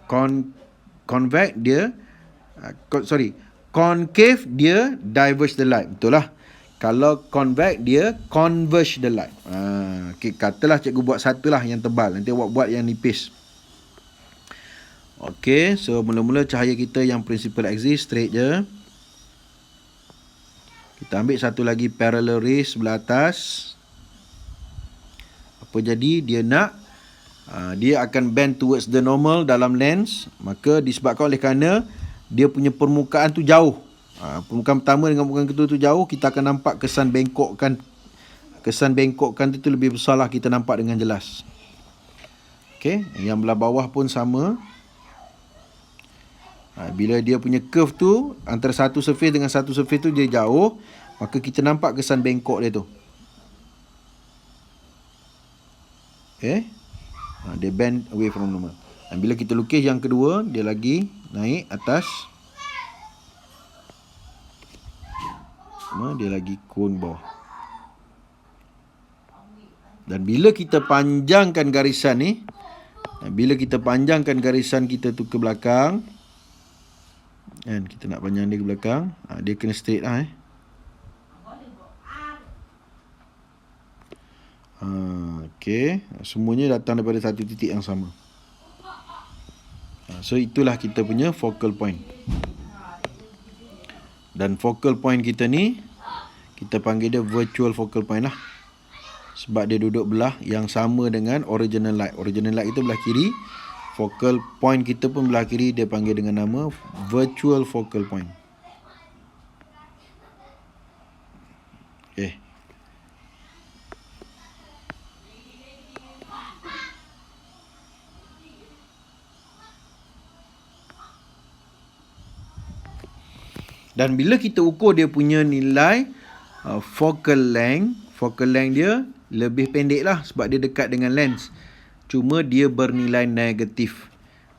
Concave dia diverge the light. Betul lah. Kalau convex dia converge the light. Okay, katalah cikgu buat satu lah yang tebal. Nanti awak buat yang nipis. Okay, so mula-mula cahaya kita yang principal axis straight je. Kita ambil satu lagi parallel rays sebelah atas. Apa jadi? Dia akan bend towards the normal dalam lens. Maka disebabkan oleh kerana dia punya permukaan tu jauh. Permukaan pertama dengan permukaan kedua tu jauh, kita akan nampak kesan bengkokkan. Kesan bengkokkan tu lebih besar lah, kita nampak dengan jelas. Okay, yang belah bawah pun sama. Bila dia punya curve tu antara satu surface dengan satu surface tu dia jauh, maka kita nampak kesan bengkok dia tu. Okay, dia bend away from normal. Dan bila kita lukis yang kedua, dia lagi naik atas, dia lagi cone bawah. Dan bila kita panjangkan garisan ni, bila kita panjangkan garisan kita tu ke belakang, kan, kita nak panjang dia ke belakang, dia kena straight lah okay. Semuanya datang daripada satu titik yang sama. So itulah kita punya focal point. Dan focal point kita ni, kita panggil dia virtual focal point lah, sebab dia duduk belah yang sama dengan original light. Original light itu belah kiri, focal point kita pun belah kiri, dia panggil dengan nama virtual focal point. Okay. Dan bila kita ukur dia punya nilai focal length dia lebih pendek lah sebab dia dekat dengan lens. Cuma dia bernilai negatif.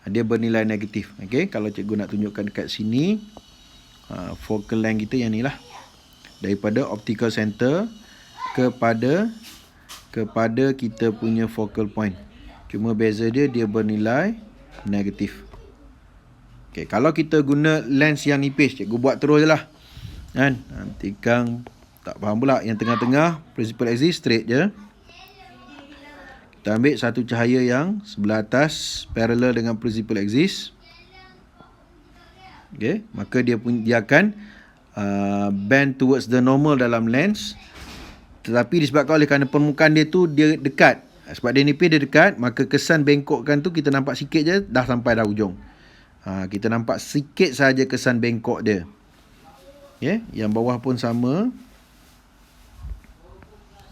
Okay, kalau cikgu nak tunjukkan dekat sini, focal length kita yang ni lah, daripada optical center kepada kita punya focal point. Cuma beza dia bernilai negatif. Okay, kalau kita guna lens yang nipis, cikgu buat terus je lah, kan? Nanti Kang tak faham pula. Yang tengah-tengah principal axis straight je. Kita ambil satu cahaya yang sebelah atas parallel dengan principal axis. Okay, maka dia akan bend towards the normal dalam lens. Tetapi disebabkan oleh kerana permukaan dia tu dia dekat, sebab dia nipis, dia dekat, maka kesan bengkokkan tu kita nampak sikit je dah sampai dah ujung. Kita nampak sikit saja kesan bengkok dia. Okay, yang bawah pun sama.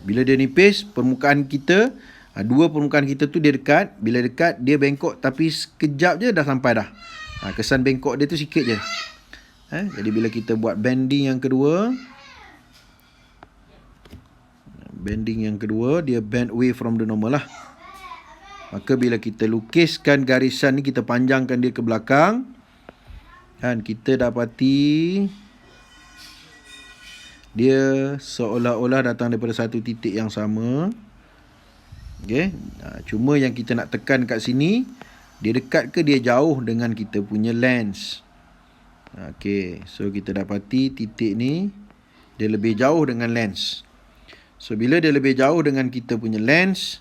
Bila dia nipis, permukaan kita, dua permukaan kita tu dia dekat. Bila dekat, dia bengkok, tapi sekejap je dah sampai dah. Kesan bengkok dia tu sikit je. Jadi bila kita buat bending yang kedua, dia bend away from the normal lah. Maka bila kita lukiskan garisan ni, kita panjangkan dia ke belakang, kan, kita dapati dia seolah-olah datang daripada satu titik yang sama. Okay. Cuma yang kita nak tekan kat sini, dia dekat ke dia jauh dengan kita punya lens. Okay. So kita dapati titik ni dia lebih jauh dengan lens. So bila dia lebih jauh dengan kita punya lens,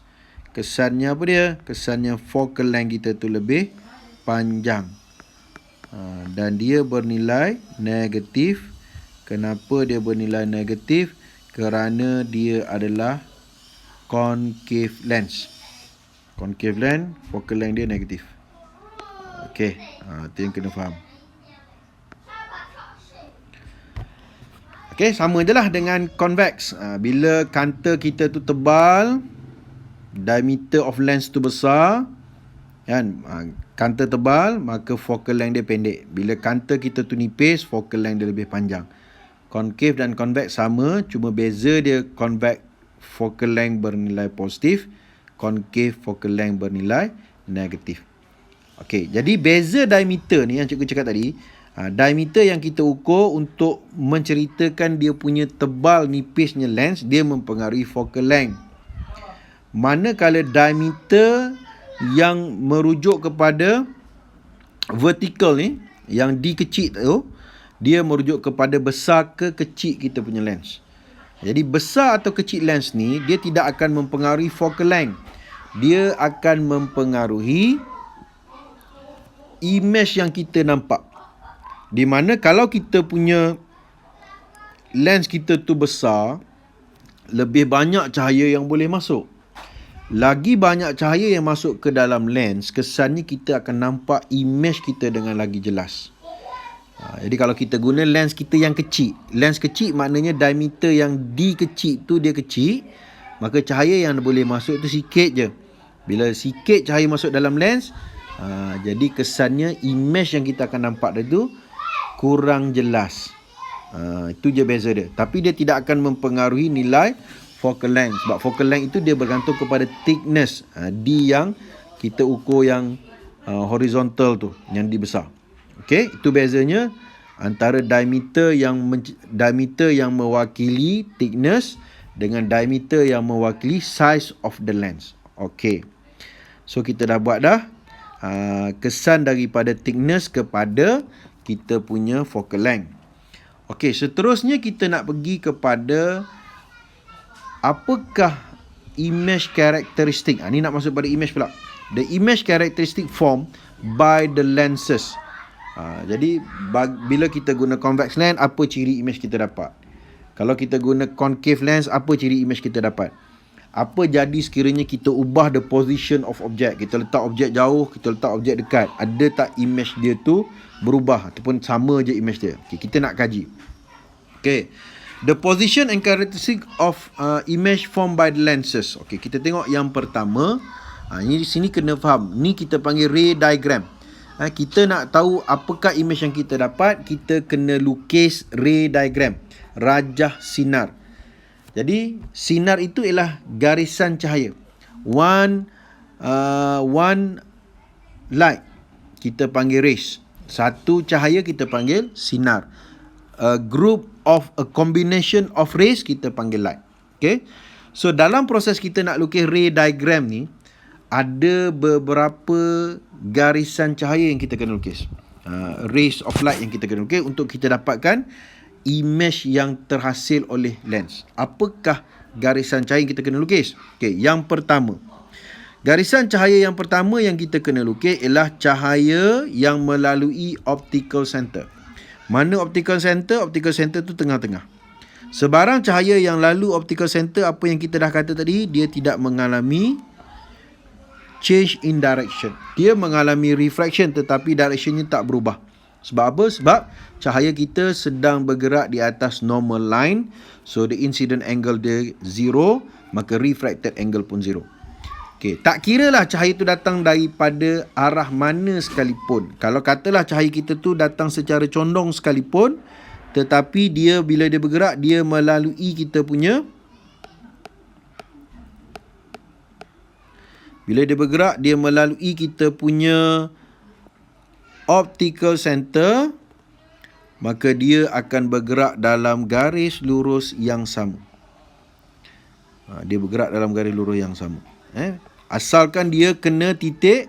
kesannya apa dia? Kesannya focal length kita tu lebih panjang. Dan dia bernilai negatif. Kenapa dia bernilai negatif? Kerana dia adalah concave lens. Concave lens, focal length dia negatif. Okey, itu yang kena faham. Okey, sama je lah dengan convex. Bila counter kita tu tebal, diameter of lens tu besar, kan, counter tebal, maka focal length dia pendek. Bila counter kita tu nipis, focal length dia lebih panjang. Concave dan convex sama, cuma beza dia convex focal length bernilai positif, concave focal length bernilai negatif. Okey, jadi beza diameter ni yang cikgu cakap tadi, diameter yang kita ukur untuk menceritakan dia punya tebal nipisnya lens, dia mempengaruhi focal length. Manakala diameter yang merujuk kepada vertical ni, yang D kecil tu, dia merujuk kepada besar ke kecil kita punya lens. Jadi besar atau kecil lens ni, dia tidak akan mempengaruhi focal length. Dia akan mempengaruhi image yang kita nampak. Di mana kalau kita punya lens kita tu besar, lebih banyak cahaya yang boleh masuk. Lagi banyak cahaya yang masuk ke dalam lens, kesannya kita akan nampak image kita dengan lagi jelas. Jadi kalau kita guna lens kita yang kecil, lens kecil maknanya diameter yang D kecil tu dia kecil, maka cahaya yang boleh masuk tu sikit je. Bila sikit cahaya masuk dalam lens, Jadi kesannya image yang kita akan nampak tu kurang jelas. Itu je beza dia. Tapi dia tidak akan mempengaruhi nilai focal length. Sebab focal length itu dia bergantung kepada thickness D yang kita ukur yang horizontal tu, yang D besar. Okey, itu bezanya antara diameter yang mewakili thickness dengan diameter yang mewakili size of the lens. Okey. So kita dah buat dah kesan daripada thickness kepada kita punya focal length. Okey, seterusnya kita nak pergi kepada apakah image characteristic. Ni nak masuk pada image pula. The image characteristic formed by the lenses. Jadi bila kita guna convex lens, apa ciri image kita dapat? Kalau kita guna concave lens, apa ciri image kita dapat? Apa jadi sekiranya kita ubah the position of object? Kita letak objek jauh, kita letak objek dekat. Ada tak image dia tu berubah ataupun sama je image dia? Okay, kita nak kaji. Okay. The position and characteristic of image formed by the lenses. Okay, kita tengok yang pertama. Ini di sini kena faham. Ni kita panggil ray diagram. Kita nak tahu apakah image yang kita dapat, kita kena lukis ray diagram. Rajah sinar. Jadi sinar itu ialah garisan cahaya. One light kita panggil rays. Satu cahaya kita panggil sinar. A combination of rays kita panggil light. Okay. So dalam proses kita nak lukis ray diagram ni, ada beberapa garisan cahaya yang kita kena lukis. Rays of light yang kita kena lukis untuk kita dapatkan image yang terhasil oleh lens. Apakah garisan cahaya yang kita kena lukis? Okey, yang pertama. Garisan cahaya yang pertama yang kita kena lukis ialah cahaya yang melalui optical center. Mana optical center? Optical center tu tengah-tengah. Sebarang cahaya yang lalu optical center, apa yang kita dah kata tadi, dia tidak mengalami change in direction. Dia mengalami refraction tetapi directionnya tak berubah. Sebab apa? Sebab cahaya kita sedang bergerak di atas normal line. So, the incident angle dia 0. Maka refracted angle pun 0. Okay, tak kira lah cahaya itu datang daripada arah mana sekalipun. Kalau katalah cahaya kita tu datang secara condong sekalipun, tetapi dia bila dia bergerak, dia melalui kita punya... Bila dia bergerak, dia melalui kita punya optical center, maka dia akan bergerak dalam garis lurus yang sama. Dia bergerak dalam garis lurus yang sama. Asalkan dia kena titik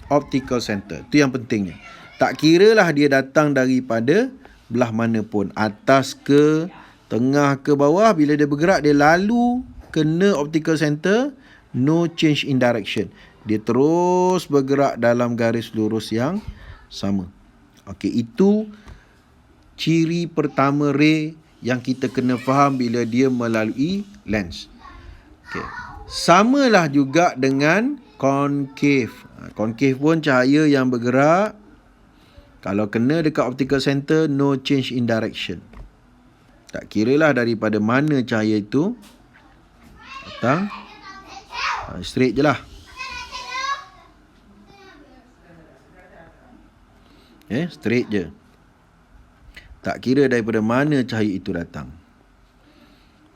optical center. Itu yang pentingnya. Tak kira lah dia datang daripada belah mana pun. Atas ke, tengah ke bawah. Bila dia bergerak, dia lalu kena optical center. No change in direction. Dia terus bergerak dalam garis lurus yang sama. Okey, itu ciri pertama ray yang kita kena faham bila dia melalui lens. Okey. Samalah juga dengan concave. Concave pun cahaya yang bergerak. Kalau kena dekat optical center, no change in direction. Tak kiralah daripada mana cahaya itu datang. Straight je lah. Straight je. Tak kira daripada mana cahaya itu datang.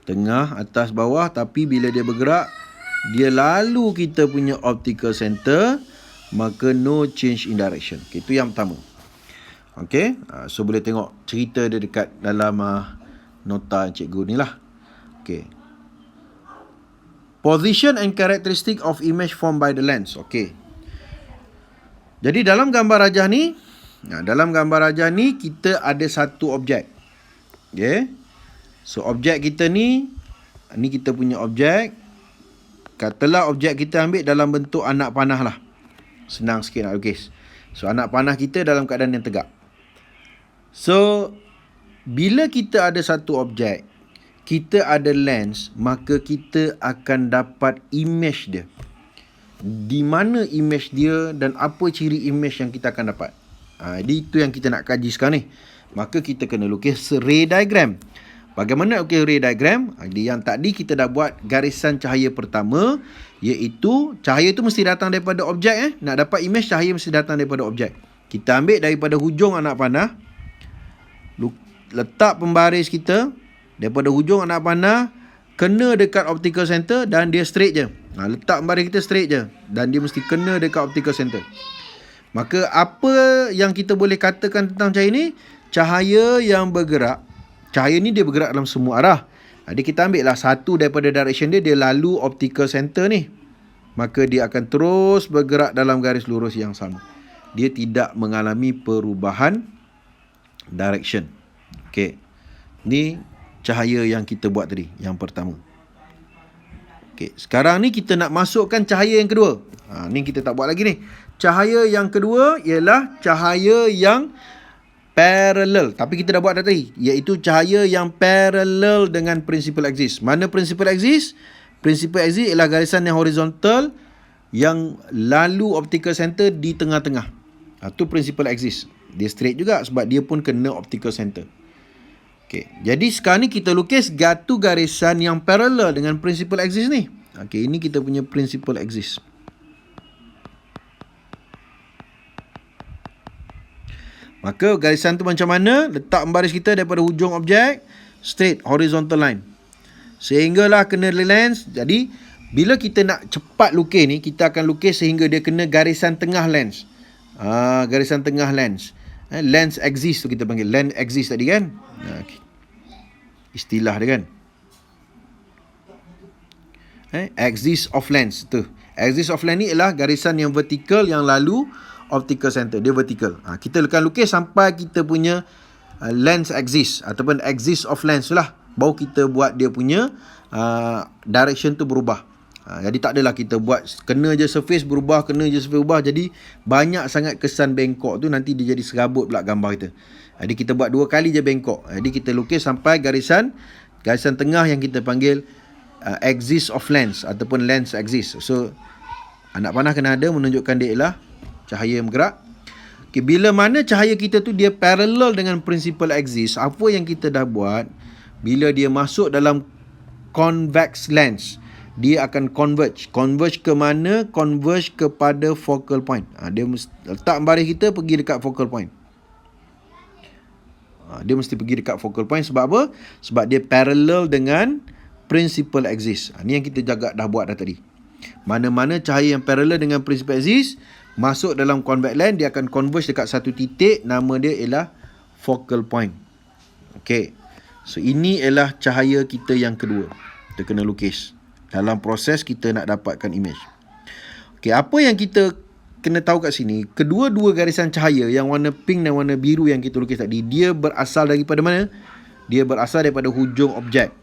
Tengah, atas, bawah. Tapi bila dia bergerak, dia lalu kita punya optical center, maka no change in direction. Okay, itu yang pertama. Okay. So boleh tengok cerita dia dekat dalam nota cikgu ni lah. Okay. Position and characteristic of image formed by the lens. Okay. Jadi dalam gambar rajah ni, kita ada satu objek. Okay. So objek kita ni kita punya objek. Katalah objek kita ambil dalam bentuk anak panah lah. Senang sikit nak lukis. So anak panah kita dalam keadaan yang tegak. So bila kita ada satu objek, kita ada lens, maka kita akan dapat image dia. Di mana image dia dan apa ciri image yang kita akan dapat. Jadi itu yang kita nak kaji sekarang ni. Maka kita kena lukis ray diagram. Bagaimana ukir ray diagram? Yang tadi kita dah buat garisan cahaya pertama, iaitu cahaya tu mesti datang daripada objek. Nak dapat image, cahaya mesti datang daripada objek. Kita ambil daripada hujung anak panah, letak pembaris kita daripada hujung anak panah, kena dekat optical center dan dia straight je. Letak pembaris kita straight je dan dia mesti kena dekat optical center. Maka apa yang kita boleh katakan tentang cahaya ni? Cahaya yang bergerak. Cahaya ni dia bergerak dalam semua arah. Jadi kita ambil lah satu daripada direction dia, dia lalu optical center ni. Maka dia akan terus bergerak dalam garis lurus yang sama. Dia tidak mengalami perubahan direction. Okey. Ni cahaya yang kita buat tadi, yang pertama. Okey, sekarang ni kita nak masukkan cahaya yang kedua. Ni kita tak buat lagi ni. Cahaya yang kedua ialah cahaya yang parallel. Tapi kita dah buat tadi, iaitu cahaya yang parallel dengan principal axis. Mana principal axis? Principal axis ialah garisan yang horizontal yang lalu optical center di tengah-tengah. Itu principal axis. Dia straight juga sebab dia pun kena optical center. Okey, jadi sekarang ni kita lukis satu garisan yang parallel dengan principal axis ni. Okey, ini kita punya principal axis. Maka garisan tu macam mana? Letak baris kita daripada hujung objek, straight, horizontal line. Sehinggalah kena lens. Jadi, bila kita nak cepat lukis ni, kita akan lukis sehingga dia kena garisan tengah lens. Garisan tengah lens. Lens axis tu kita panggil. Lens axis tadi kan? Okay. Istilah dia kan? Axis of lens tu. Axis of lens ni ialah garisan yang vertikal yang lalu optical center. Dia vertikal. Kita akan lukis sampai kita punya lens axis ataupun axis of lens lah. Baru kita buat dia punya direction tu berubah. Jadi tak adalah kita buat kena je surface berubah, kena je surface berubah. Jadi banyak sangat kesan bengkok tu, nanti dia jadi serabut pula gambar kita. Jadi kita buat 2 kali je bengkok. Jadi kita lukis sampai garisan tengah yang kita panggil axis of lens ataupun lens axis. So anak panah kena ada menunjukkan dia ialah cahaya yang bergerak. Okay, bila mana cahaya kita tu dia parallel dengan principal axis, apa yang kita dah buat, bila dia masuk dalam convex lens, dia akan converge. Converge ke mana? Converge kepada focal point. Dia letak baris kita pergi dekat focal point. Dia mesti pergi dekat focal point. Sebab apa? Sebab dia parallel dengan principal axis. Ni yang kita dah buat dah tadi. Mana-mana cahaya yang parallel dengan principal axis masuk dalam convex lens, dia akan converge dekat satu titik. Nama dia ialah focal point. Okay. So ini ialah cahaya kita yang kedua. Kita kena lukis dalam proses kita nak dapatkan image. Okay, apa yang kita kena tahu kat sini, kedua-dua garisan cahaya yang warna pink dan warna biru yang kita lukis tadi, dia berasal daripada mana? Dia berasal daripada hujung objek.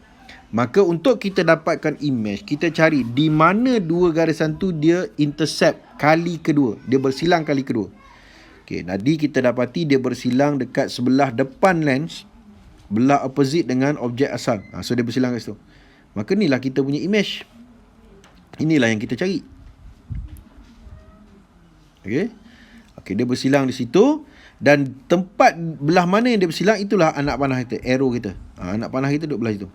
Maka untuk kita dapatkan image, kita cari di mana dua garisan tu dia intercept kali kedua. Dia bersilang kali kedua. Okay, tadi kita dapati dia bersilang dekat sebelah depan lens, belah opposite dengan objek asal. So dia bersilang kat situ. Maka inilah kita punya image. Inilah yang kita cari. Okey. Okey, dia bersilang di situ dan tempat belah mana yang dia bersilang itulah anak panah kita, arrow kita. Anak panah kita duduk belah situ.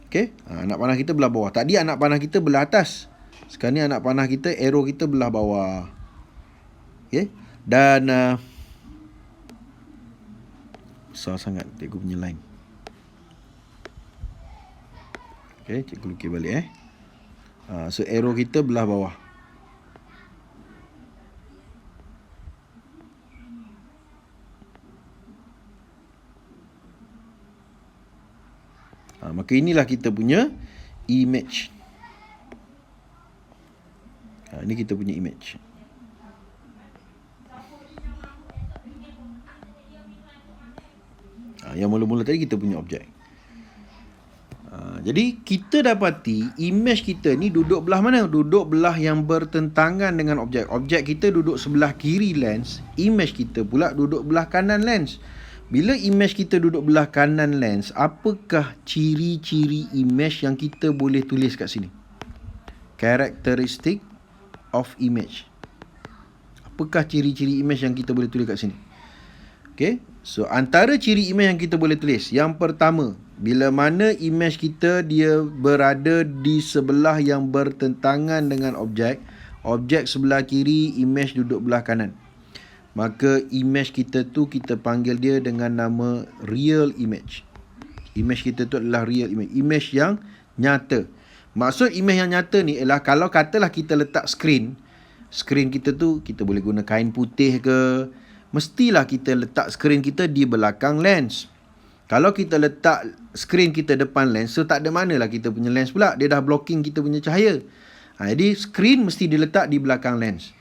Okey. Anak panah kita belah bawah. Tadi anak panah kita belah atas. Sekarang ni anak panah kita, arrow kita belah bawah. Okey. Dan besar sangat cikgu punya line. Okay, cikgu lukis balik so arrow kita belah bawah. Maka inilah kita punya image. Ini kita punya image. Yang mula-mula tadi kita punya objek. Jadi kita dapati image kita ni duduk belah mana? Duduk belah yang bertentangan dengan objek. Objek kita duduk sebelah kiri lens, image kita pula duduk belah kanan lens. Bila image kita duduk belah kanan lens, apakah ciri-ciri image yang kita boleh tulis kat sini? Characteristic of image. Apakah ciri-ciri image yang kita boleh tulis kat sini? Okay. So antara ciri image yang kita boleh tulis, yang pertama, Bila mana image kita dia berada di sebelah yang bertentangan dengan objek, objek sebelah kiri, image duduk belah kanan, maka image kita tu kita panggil dia dengan nama real image. Image kita tu adalah real image, image yang nyata. Maksud image yang nyata ni ialah kalau katalah kita letak screen kita tu kita boleh guna kain putih ke, mestilah kita letak screen kita di belakang lens. Kalau kita letak screen kita depan lens, so tak ada manalah kita punya lens pula, dia dah blocking kita punya cahaya. Jadi screen mesti diletak di belakang lens.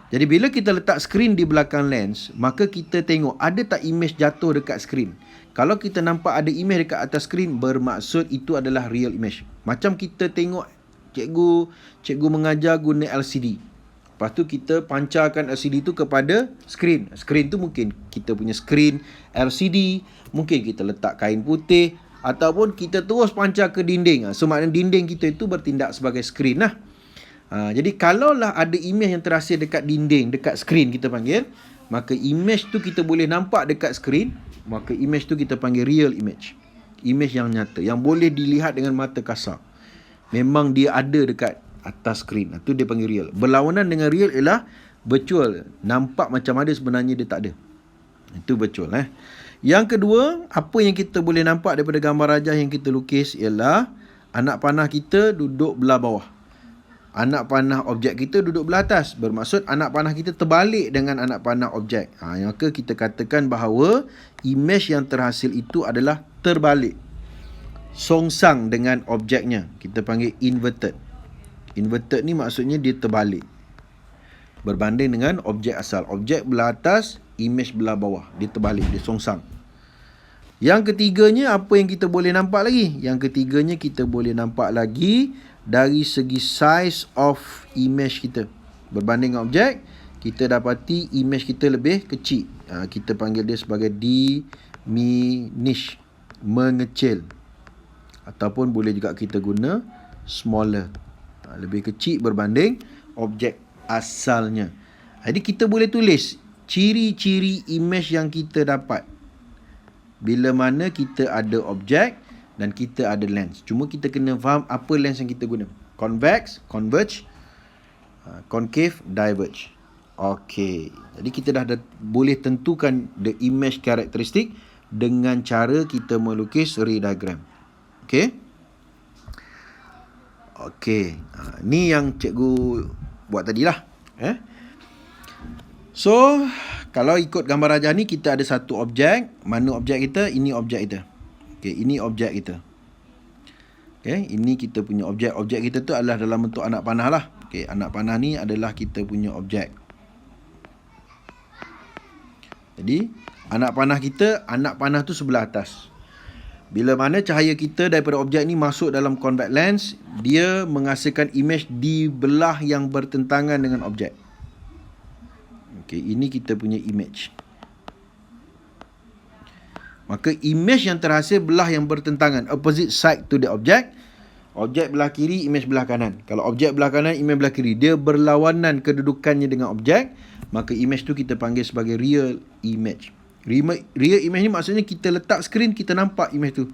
Jadi bila kita letak screen di belakang lens, maka kita tengok ada tak image jatuh dekat screen. Kalau kita nampak ada image dekat atas screen, bermaksud itu adalah real image. Macam kita tengok cikgu mengajar guna LCD. Lepas tu kita pancarkan LCD tu kepada screen. Screen tu mungkin kita punya screen LCD, mungkin kita letak kain putih, ataupun kita terus pancar ke dinding. So maknanya dinding kita itu bertindak sebagai screen lah. Jadi kalaulah ada image yang terhasil dekat dinding, dekat screen kita panggil, maka image tu kita boleh nampak dekat screen, maka image tu kita panggil real image. Image yang nyata, yang boleh dilihat dengan mata kasar. Memang dia ada dekat atas screen. Itu dia panggil real. Berlawanan dengan real ialah virtual. Nampak macam ada, sebenarnya dia tak ada. Itu virtual. Yang kedua, apa yang kita boleh nampak daripada gambar rajah yang kita lukis ialah anak panah kita duduk belah bawah. Anak panah objek kita duduk belah atas. Bermaksud anak panah kita terbalik dengan anak panah objek. Maka kita katakan bahawa image yang terhasil itu adalah terbalik, songsang dengan objeknya. Kita panggil inverted. Inverted ni maksudnya dia terbalik berbanding dengan objek asal. Objek belah atas, image belah bawah. Dia terbalik, dia songsang. Yang ketiganya, apa yang kita boleh nampak lagi? Yang ketiganya kita boleh nampak lagi dari segi size of image kita. Berbanding dengan objek, kita dapati image kita lebih kecil. Kita panggil dia sebagai diminish, mengecil. Ataupun boleh juga kita guna smaller, lebih kecil berbanding objek asalnya. Jadi kita boleh tulis ciri-ciri image yang kita dapat bila mana kita ada objek dan kita ada lens. Cuma kita kena faham apa lens yang kita guna. Convex, converge, concave, diverge. Okey. Jadi kita dah boleh tentukan the image characteristic dengan cara kita melukis ray diagram. Okey. Okey. Ni yang cikgu buat tadilah. So, kalau ikut gambar rajah ni, kita ada satu objek. Mana objek kita? Ini objek kita. Okey, ini objek kita. Okey, ini kita punya objek. Objek kita tu adalah dalam bentuk anak panah lah. Okey, anak panah ni adalah kita punya objek. Jadi, anak panah tu sebelah atas. Bila mana cahaya kita daripada objek ni masuk dalam convex lens, dia menghasilkan image di belah yang bertentangan dengan objek. Okey, ini kita punya image. Maka image yang terhasil belah yang bertentangan, opposite side to the object. Objek belah kiri, image belah kanan. Kalau objek belah kanan, image belah kiri, dia berlawanan kedudukannya dengan objek, maka image tu kita panggil sebagai real image. Real image ni maksudnya kita letak screen, kita nampak image tu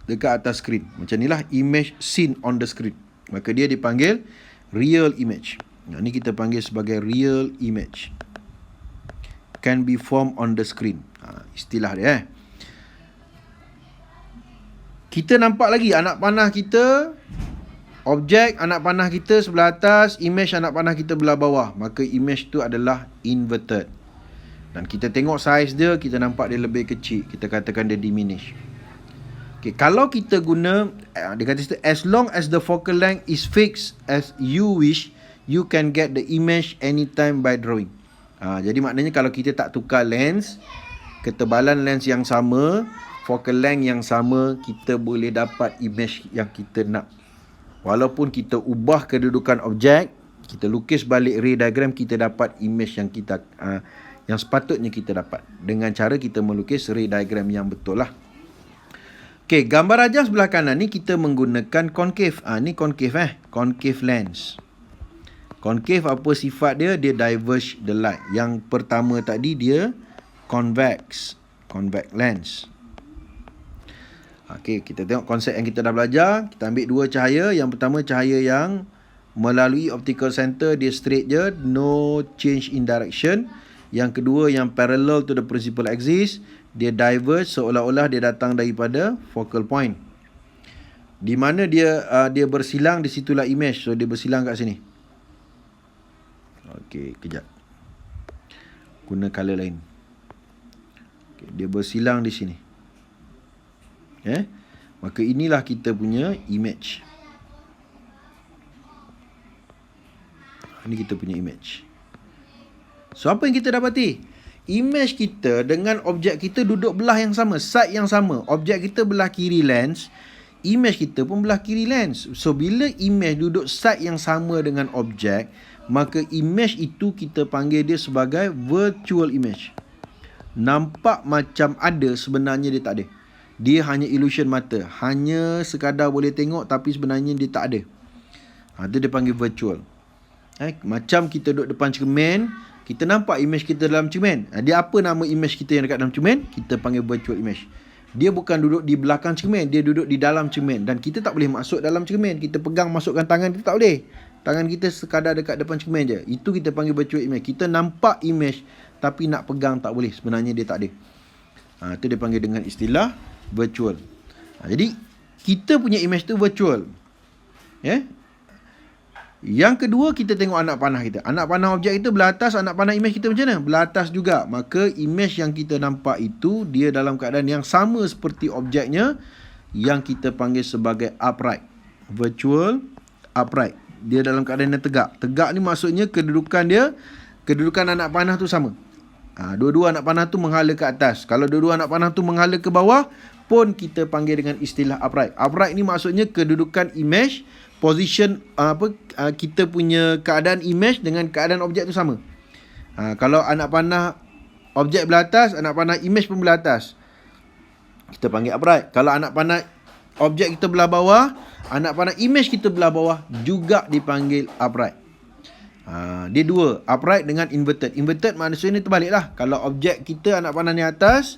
dekat atas screen. Macam inilah image seen on the screen. Maka dia dipanggil real image. Ni kita panggil sebagai real image. Can be formed on the screen. Istilah dia. Kita nampak lagi anak panah kita, objek anak panah kita sebelah atas, image anak panah kita belah bawah. Maka image tu adalah inverted. Dan kita tengok saiz dia, kita nampak dia lebih kecil. Kita katakan dia diminish. Okay, kalau kita guna, dia kata situ, as long as the focal length is fixed as you wish, you can get the image anytime by drawing. Jadi maknanya kalau kita tak tukar lens, ketebalan lens yang sama, focal length yang sama, kita boleh dapat image yang kita nak. Walaupun kita ubah kedudukan objek, kita lukis balik ray diagram, kita dapat image yang kita yang sepatutnya kita dapat dengan cara kita melukis ray diagram yang betul lah. Okey, gambar rajah sebelah kanan ni kita menggunakan concave. Ni concave concave lens. Concave apa sifat dia? Dia diverge the light. Yang pertama tadi dia convex lens. Okey, kita tengok konsep yang kita dah belajar. Kita ambil dua cahaya. Yang pertama cahaya yang melalui optical center, dia straight je, no change in direction. Yang kedua yang parallel to the principal axis, dia diverge, seolah-olah dia datang daripada focal point. Di mana dia bersilang, di situlah image. So dia bersilang kat sini. Okey, kejap. Guna color lain. Okay, dia bersilang di sini. Maka inilah kita punya image. Ini kita punya image. So apa yang kita dapati? Image kita dengan objek kita duduk belah yang sama, side yang sama. Objek kita belah kiri lens, image kita pun belah kiri lens. So bila image duduk side yang sama dengan objek, maka image itu kita panggil dia sebagai virtual image. Nampak macam ada, sebenarnya dia tak ada. Dia hanya illusion mata. Hanya sekadar boleh tengok tapi sebenarnya dia tak ada. Itu dia panggil virtual. Macam kita duduk depan cermin, kita nampak image kita dalam cermin. Dia apa nama image kita yang dekat dalam cermin? Kita panggil virtual image. Dia bukan duduk di belakang cermin, dia duduk di dalam cermin. Dan kita tak boleh masuk dalam cermin. Kita pegang, masukkan tangan, kita tak boleh. Tangan kita sekadar dekat depan cermin je. Itu kita panggil virtual image. Kita nampak image tapi nak pegang tak boleh. Sebenarnya dia tak ada. Itu dia panggil dengan istilah virtual. Jadi kita punya image tu virtual. Yang kedua, kita tengok anak panah kita. Anak panah objek kita belah atas, anak panah image kita macam mana? Belah atas juga. Maka image yang kita nampak itu, dia dalam keadaan yang sama seperti objeknya, yang kita panggil sebagai upright. Virtual upright. Dia dalam keadaan yang tegak. Tegak ni maksudnya kedudukan dia, kedudukan anak panah tu sama. Dua-dua anak panah tu menghala ke atas. Kalau dua-dua anak panah tu menghala ke bawah, pun kita panggil dengan istilah upright. Upright ni maksudnya kedudukan image, position kita punya keadaan image dengan keadaan objek tu sama. Kalau anak panah objek belah atas, anak panah image pun belah atas, kita panggil upright. Kalau anak panah objek kita belah bawah, anak panah image kita belah bawah, juga dipanggil upright. Dia dua, upright dengan inverted. Inverted maksudnya terbalik lah. Kalau objek kita anak panah ni atas,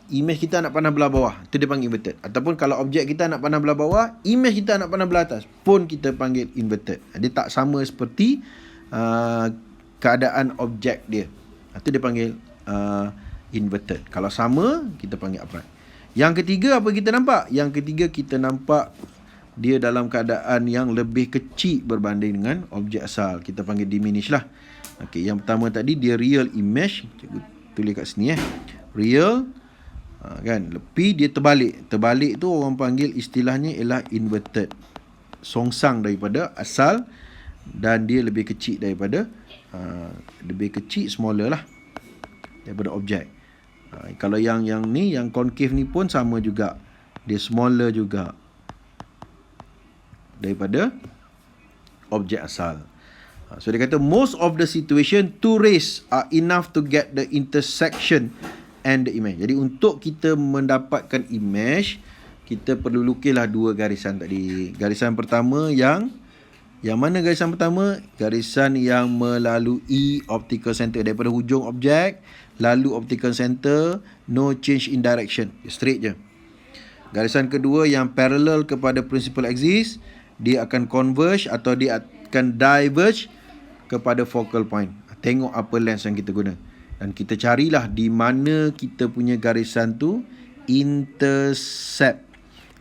image kita anak panah belah bawah, itu dia panggil inverted. Ataupun kalau objek kita anak panah belah bawah, image kita anak panah belah atas, pun kita panggil inverted. Dia tak sama seperti keadaan objek dia. Itu dia panggil inverted. Kalau sama, kita panggil upright. Yang ketiga, apa kita nampak? Yang ketiga, kita nampak dia dalam keadaan yang lebih kecil berbanding dengan objek asal. Kita panggil diminish lah. Okey, yang pertama tadi dia real image. Cikgu tulis kat sini real. Kan, lepas dia terbalik. Terbalik tu orang panggil istilahnya ialah inverted. Songsang daripada asal, dan dia lebih kecil daripada smaller lah daripada objek. Kalau yang ni, yang concave ni pun sama juga. Dia smaller juga daripada objek asal. So dia kata most of the situation, two rays are enough to get the intersection and the image. Jadi untuk kita mendapatkan image, kita perlu lukislah dua garisan tadi. Garisan pertama yang mana garisan pertama? Garisan yang melalui optical center, daripada hujung objek lalu optical center, no change in direction, straight je. Garisan kedua yang parallel kepada principal axis, dia akan converge atau dia akan diverge kepada focal point. Tengok apa lens yang kita guna. Dan kita carilah di mana kita punya garisan tu intercept.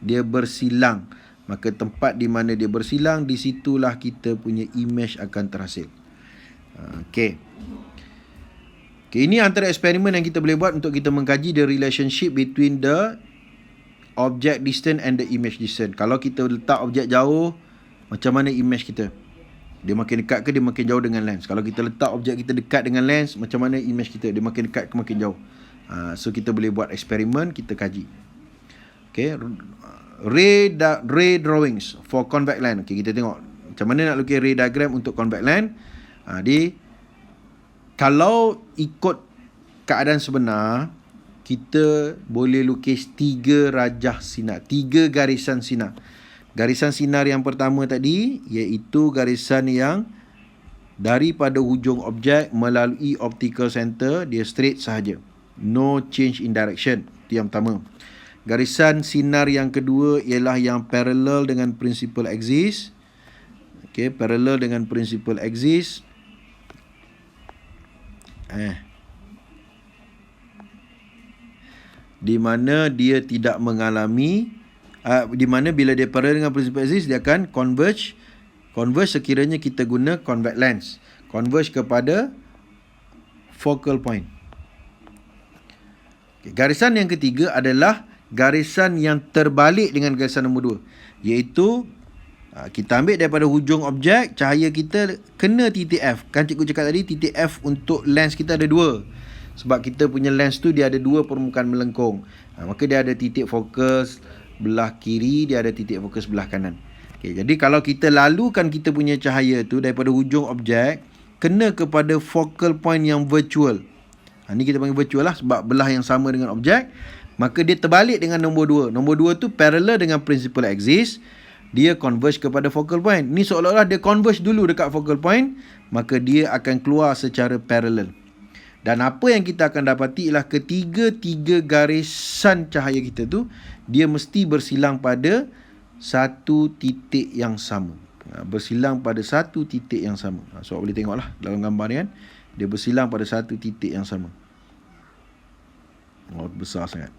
Dia bersilang. Maka tempat di mana dia bersilang, di situlah kita punya image akan terhasil. Okey. Ini antara eksperimen yang kita boleh buat untuk kita mengkaji the relationship between the object distance and the image distance. Kalau kita letak objek jauh, macam mana image kita? Dia makin dekat ke dia makin jauh dengan lens? Kalau kita letak objek kita dekat dengan lens, macam mana image kita? Dia makin dekat ke makin jauh? So kita boleh buat eksperimen, kita kaji. Okay. Ray drawings for convex lens. Okay, kita tengok macam mana nak lukis ray diagram untuk convex lens. Kalau ikut keadaan sebenar, kita boleh lukis 3 rajah sinar, 3 garisan sinar. Garisan sinar yang pertama tadi, iaitu garisan yang daripada hujung objek melalui optical center, dia straight sahaja, no change in direction. Itu yang pertama. Garisan sinar yang kedua ialah yang parallel dengan principal axis. Okey, parallel dengan principal axis. Di mana dia tidak mengalami, di mana bila dia parallel dengan principal axis, dia akan converge sekiranya kita guna convex lens. Converge kepada focal point. Okay. Garisan yang ketiga adalah garisan yang terbalik dengan garisan nombor 2. Iaitu, kita ambil daripada hujung objek, cahaya kita kena titik F. Kan cikgu cakap tadi, titik F untuk lens kita ada 2. Sebab kita punya lens tu dia ada 2 permukaan melengkung. Maka dia ada titik fokus belah kiri, dia ada titik fokus belah kanan. Okay, jadi kalau kita lalukan kita punya cahaya tu daripada hujung objek, kena kepada focal point yang virtual. Ni kita panggil virtual lah sebab belah yang sama dengan objek. Maka dia terbalik dengan nombor 2. Nombor 2 tu parallel dengan principal axis. Dia converge kepada focal point. Ni seolah-olah dia converge dulu dekat focal point. Maka dia akan keluar secara parallel. Dan apa yang kita akan dapati ialah ketiga-tiga garisan cahaya kita tu, dia mesti bersilang pada satu titik yang sama. Bersilang pada satu titik yang sama. So, boleh tengoklah dalam gambar ni kan. Dia bersilang pada satu titik yang sama. Besar sangat.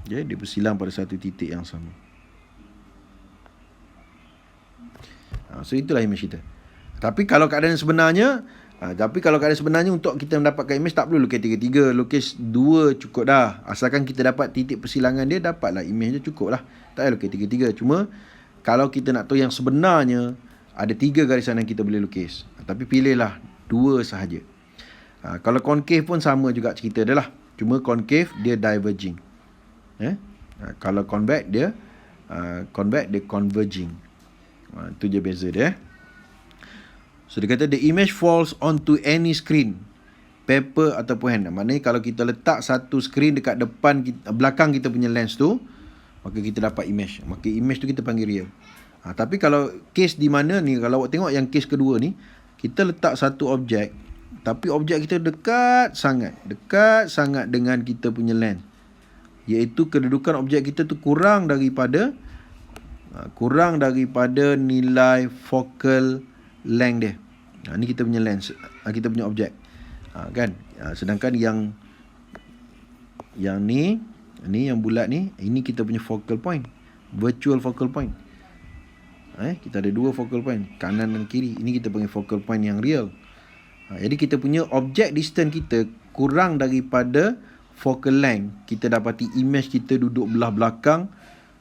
Okay, dia bersilang pada satu titik yang sama. So, itulah image kita. Tapi kalau keadaan sebenarnya, untuk kita mendapatkan image tak perlu lukis tiga-tiga. Lukis 2 cukup dah. Asalkan kita dapat titik persilangan dia, dapatlah image dia, cukup lah. Tak payah lukis tiga-tiga. Cuma kalau kita nak tahu yang sebenarnya, ada 3 garisan yang kita boleh lukis. Tapi pilihlah 2 sahaja. Kalau concave pun sama juga cerita dia lah. Cuma concave dia diverging. Kalau convex dia converging. Itu je beza dia. So dia kata the image falls onto any screen, paper ataupun hand. Maknanya kalau kita letak satu screen dekat depan belakang kita punya lens tu, maka kita dapat image. Maka image tu kita panggil real. Tapi kalau case di mana ni, kalau awak tengok yang case kedua ni, kita letak satu objek, tapi objek kita dekat sangat dengan kita punya lens. Iaitu kedudukan objek kita tu kurang daripada nilai focal length dia. Ni kita punya lens, kita punya objek. Kan? Sedangkan yang ni yang bulat ni, ini kita punya focal point, virtual focal point. Kita ada 2 focal point, kanan dan kiri. Ini kita panggil focal point yang real. Jadi kita punya object distance kita kurang daripada focal length. Kita dapati image kita duduk belah belakang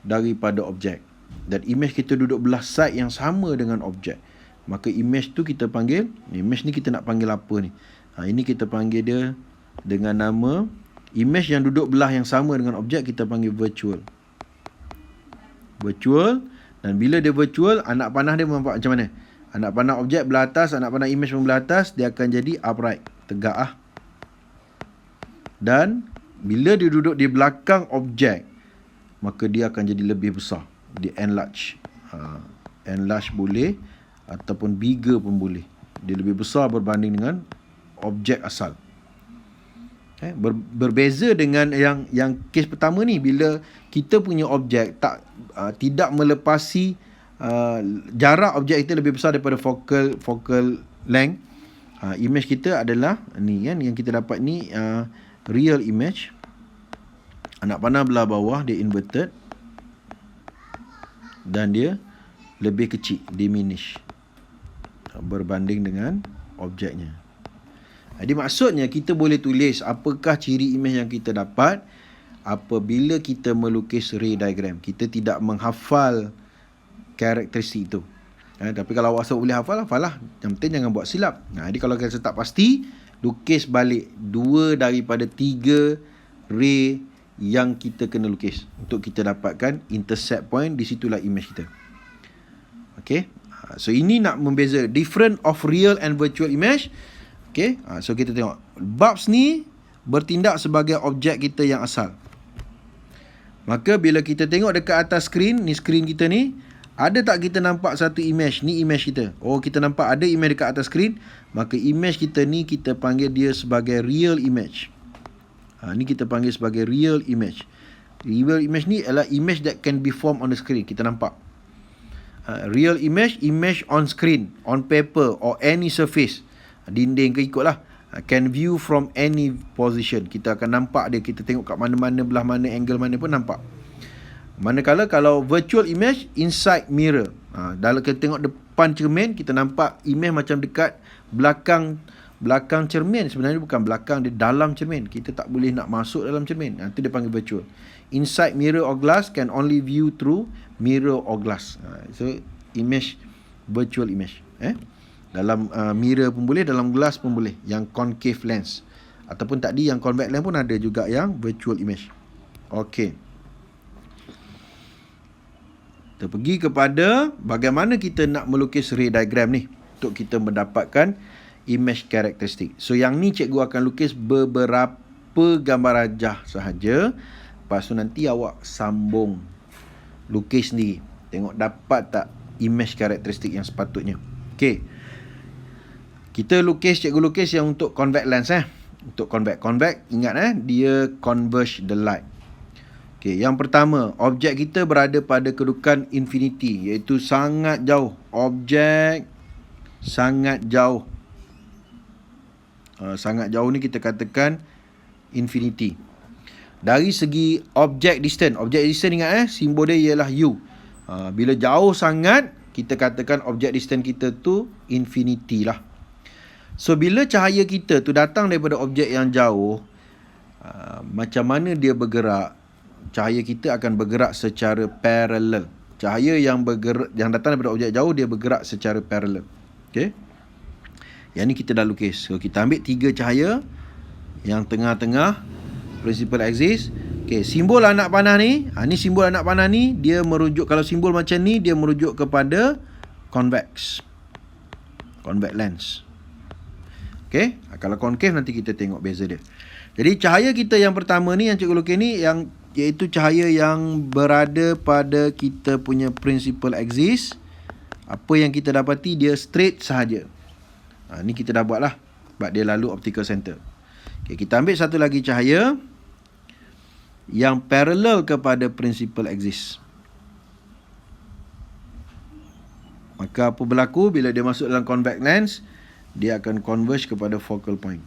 daripada objek. Dan image kita duduk belah side yang sama dengan objek. Maka image tu kita panggil, image ni kita nak panggil apa ni? Ini kita panggil dia dengan nama, image yang duduk belah yang sama dengan objek kita panggil virtual. Virtual. Dan bila dia virtual, anak panah dia nampak macam mana? Anak panah objek belah atas, anak panah image pun belah atas, dia akan jadi upright, tegak . Dan bila dia duduk di belakang objek, maka dia akan jadi lebih besar. Dia enlarge. Enlarge boleh, ataupun bigger pun boleh. Dia lebih besar berbanding dengan objek asal. Berbeza dengan yang kes pertama ni, bila kita punya objek tidak melepasi jarak objek kita lebih besar daripada focal length. Image kita adalah ni kan, yang kita dapat ni real image. Anak panah belah bawah dia inverted dan dia lebih kecil, diminish berbanding dengan objeknya. Jadi maksudnya kita boleh tulis apakah ciri image yang kita dapat apabila kita melukis ray diagram. Kita tidak menghafal karakteristik itu. Tapi kalau awak boleh hafal, hafal lah. Yang penting jangan buat silap. Jadi kalau kita tak pasti, lukis balik 2 daripada 3 ray yang kita kena lukis untuk kita dapatkan intercept point. Di situlah image kita. Okay. So ini nak membeza different of real and virtual image. Okay. So kita tengok bulbs ni bertindak sebagai objek kita yang asal. Maka bila kita tengok dekat atas skrin, ni skrin kita ni, ada tak kita nampak satu image? Ni image kita. Oh, kita nampak ada image dekat atas skrin. Maka image kita ni kita panggil dia sebagai real image. Ni kita panggil sebagai real image. Real image ni adalah image that can be formed on the screen. Kita nampak. Real image, image on screen, on paper or any surface. Dinding ke ikutlah. Can view from any position. Kita akan nampak dia. Kita tengok kat mana-mana, belah mana, angle mana pun nampak. Manakala kalau virtual image, inside mirror. Dalam kita tengok depan cermin, kita nampak image macam dekat belakang cermin. Sebenarnya bukan belakang, dia dalam cermin. Kita tak boleh nak masuk dalam cermin. Itu dia panggil virtual. Inside mirror or glass can only view through mirror or glass. So image, virtual image. Dalam mirror pun boleh, dalam glass pun boleh. Yang concave lens. Ataupun tadi yang convex lens pun ada juga yang virtual image. Okey. Kita pergi kepada bagaimana kita nak melukis ray diagram ni untuk kita mendapatkan image karakteristik. So yang ni cikgu akan lukis beberapa gambar rajah sahaja. Lepas tu nanti awak sambung lukis sendiri. Tengok dapat tak image karakteristik yang sepatutnya. Okey. Kita lukis, cikgu lukis yang untuk convex lens Untuk convex. Convex ingat dia converge the light. Okey, yang pertama, objek kita berada pada kedudukan infinity, iaitu sangat jauh. Objek sangat jauh. Sangat jauh ni kita katakan infinity. Dari segi object distance ingat simbol dia ialah U. Bila jauh sangat, kita katakan object distance kita tu infinity lah. So bila cahaya kita tu datang daripada objek yang jauh, macam mana dia bergerak? Cahaya kita akan bergerak secara parallel. Cahaya yang datang daripada objek jauh, dia bergerak secara parallel. Okey. Yang ni kita dah lukis. So kita ambil 3 cahaya yang tengah-tengah principal axis. Okey, simbol anak panah ni, ni simbol anak panah ni, dia merujuk, kalau simbol macam ni dia merujuk kepada convex lens. Okey, kalau concave nanti kita tengok beza dia. Jadi cahaya kita yang pertama ni yang cikgu lukis ni, yang iaitu cahaya yang berada pada kita punya principal axis. Apa yang kita dapati, dia straight sahaja. Ni kita dah buat lah, sebab dia lalu optical center. Okay, kita ambil satu lagi cahaya yang parallel kepada principal axis. Maka apa berlaku bila dia masuk dalam convex lens? Dia akan converge kepada focal point.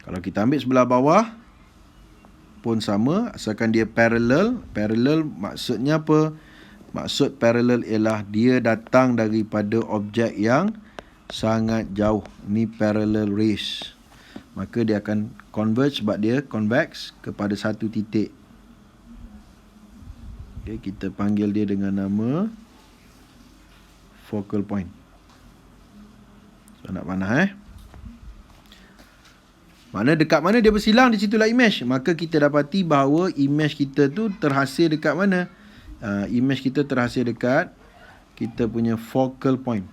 Kalau kita ambil sebelah bawah pun sama, asalkan dia parallel. Parallel maksudnya apa? Maksud parallel ialah dia datang daripada objek yang sangat jauh. Ni parallel rays. Maka dia akan converge sebab dia convex kepada satu titik. Okay, kita panggil dia dengan nama focal point. So nak panah Mana dekat mana dia bersilang, di situlah image. Maka kita dapati bahawa image kita tu terhasil dekat mana? Image kita terhasil dekat kita punya focal point.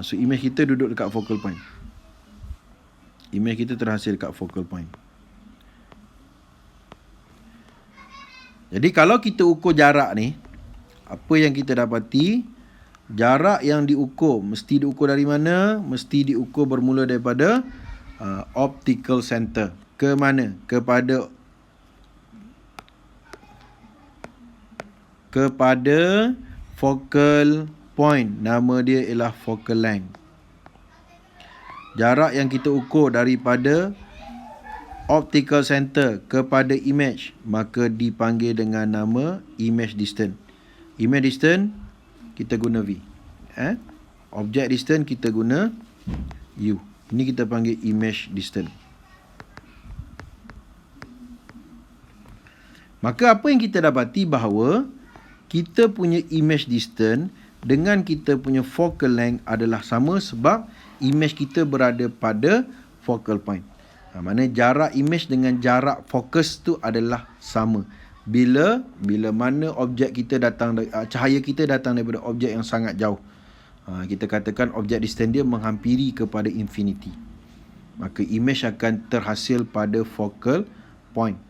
So image kita duduk dekat focal point. Image kita terhasil dekat focal point. Jadi kalau kita ukur jarak ni, apa yang kita dapati? Jarak yang diukur mesti diukur dari mana? Mesti diukur bermula daripada optical center. Ke mana? Kepada focal point. Nama dia ialah focal length. Jarak yang kita ukur daripada optical center kepada image, maka dipanggil dengan nama image distance. Image distance kita guna V. Object distance kita guna U. Ini kita panggil image distance. Maka apa yang kita dapati bahawa kita punya image distance dengan kita punya focal length adalah sama sebab image kita berada pada focal point. Maknanya jarak image dengan jarak fokus tu adalah sama. Bila mana objek kita datang, cahaya kita datang daripada objek yang sangat jauh. Kita katakan objek distance dia menghampiri kepada infinity. Maka image akan terhasil pada focal point.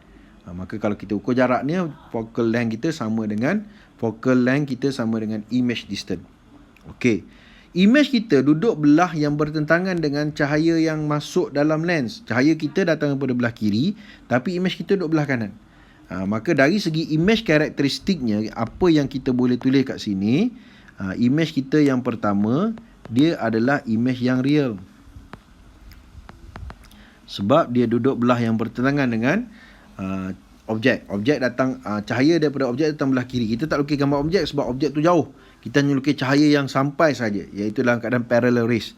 Maka kalau kita ukur jaraknya, focal length kita sama dengan image distance. Okey. Image kita duduk belah yang bertentangan dengan cahaya yang masuk dalam lens. Cahaya kita datang daripada belah kiri, tapi image kita duduk belah kanan. Maka dari segi image karakteristiknya, apa yang kita boleh tulis kat sini, image kita yang pertama, dia adalah image yang real. Sebab dia duduk belah yang bertentangan dengan objek. Objek datang, cahaya daripada objek datang belah kiri. Kita tak lukis gambar objek sebab objek tu jauh. Kita hanya lukis cahaya yang sampai saja, iaitu dalam keadaan parallel rays.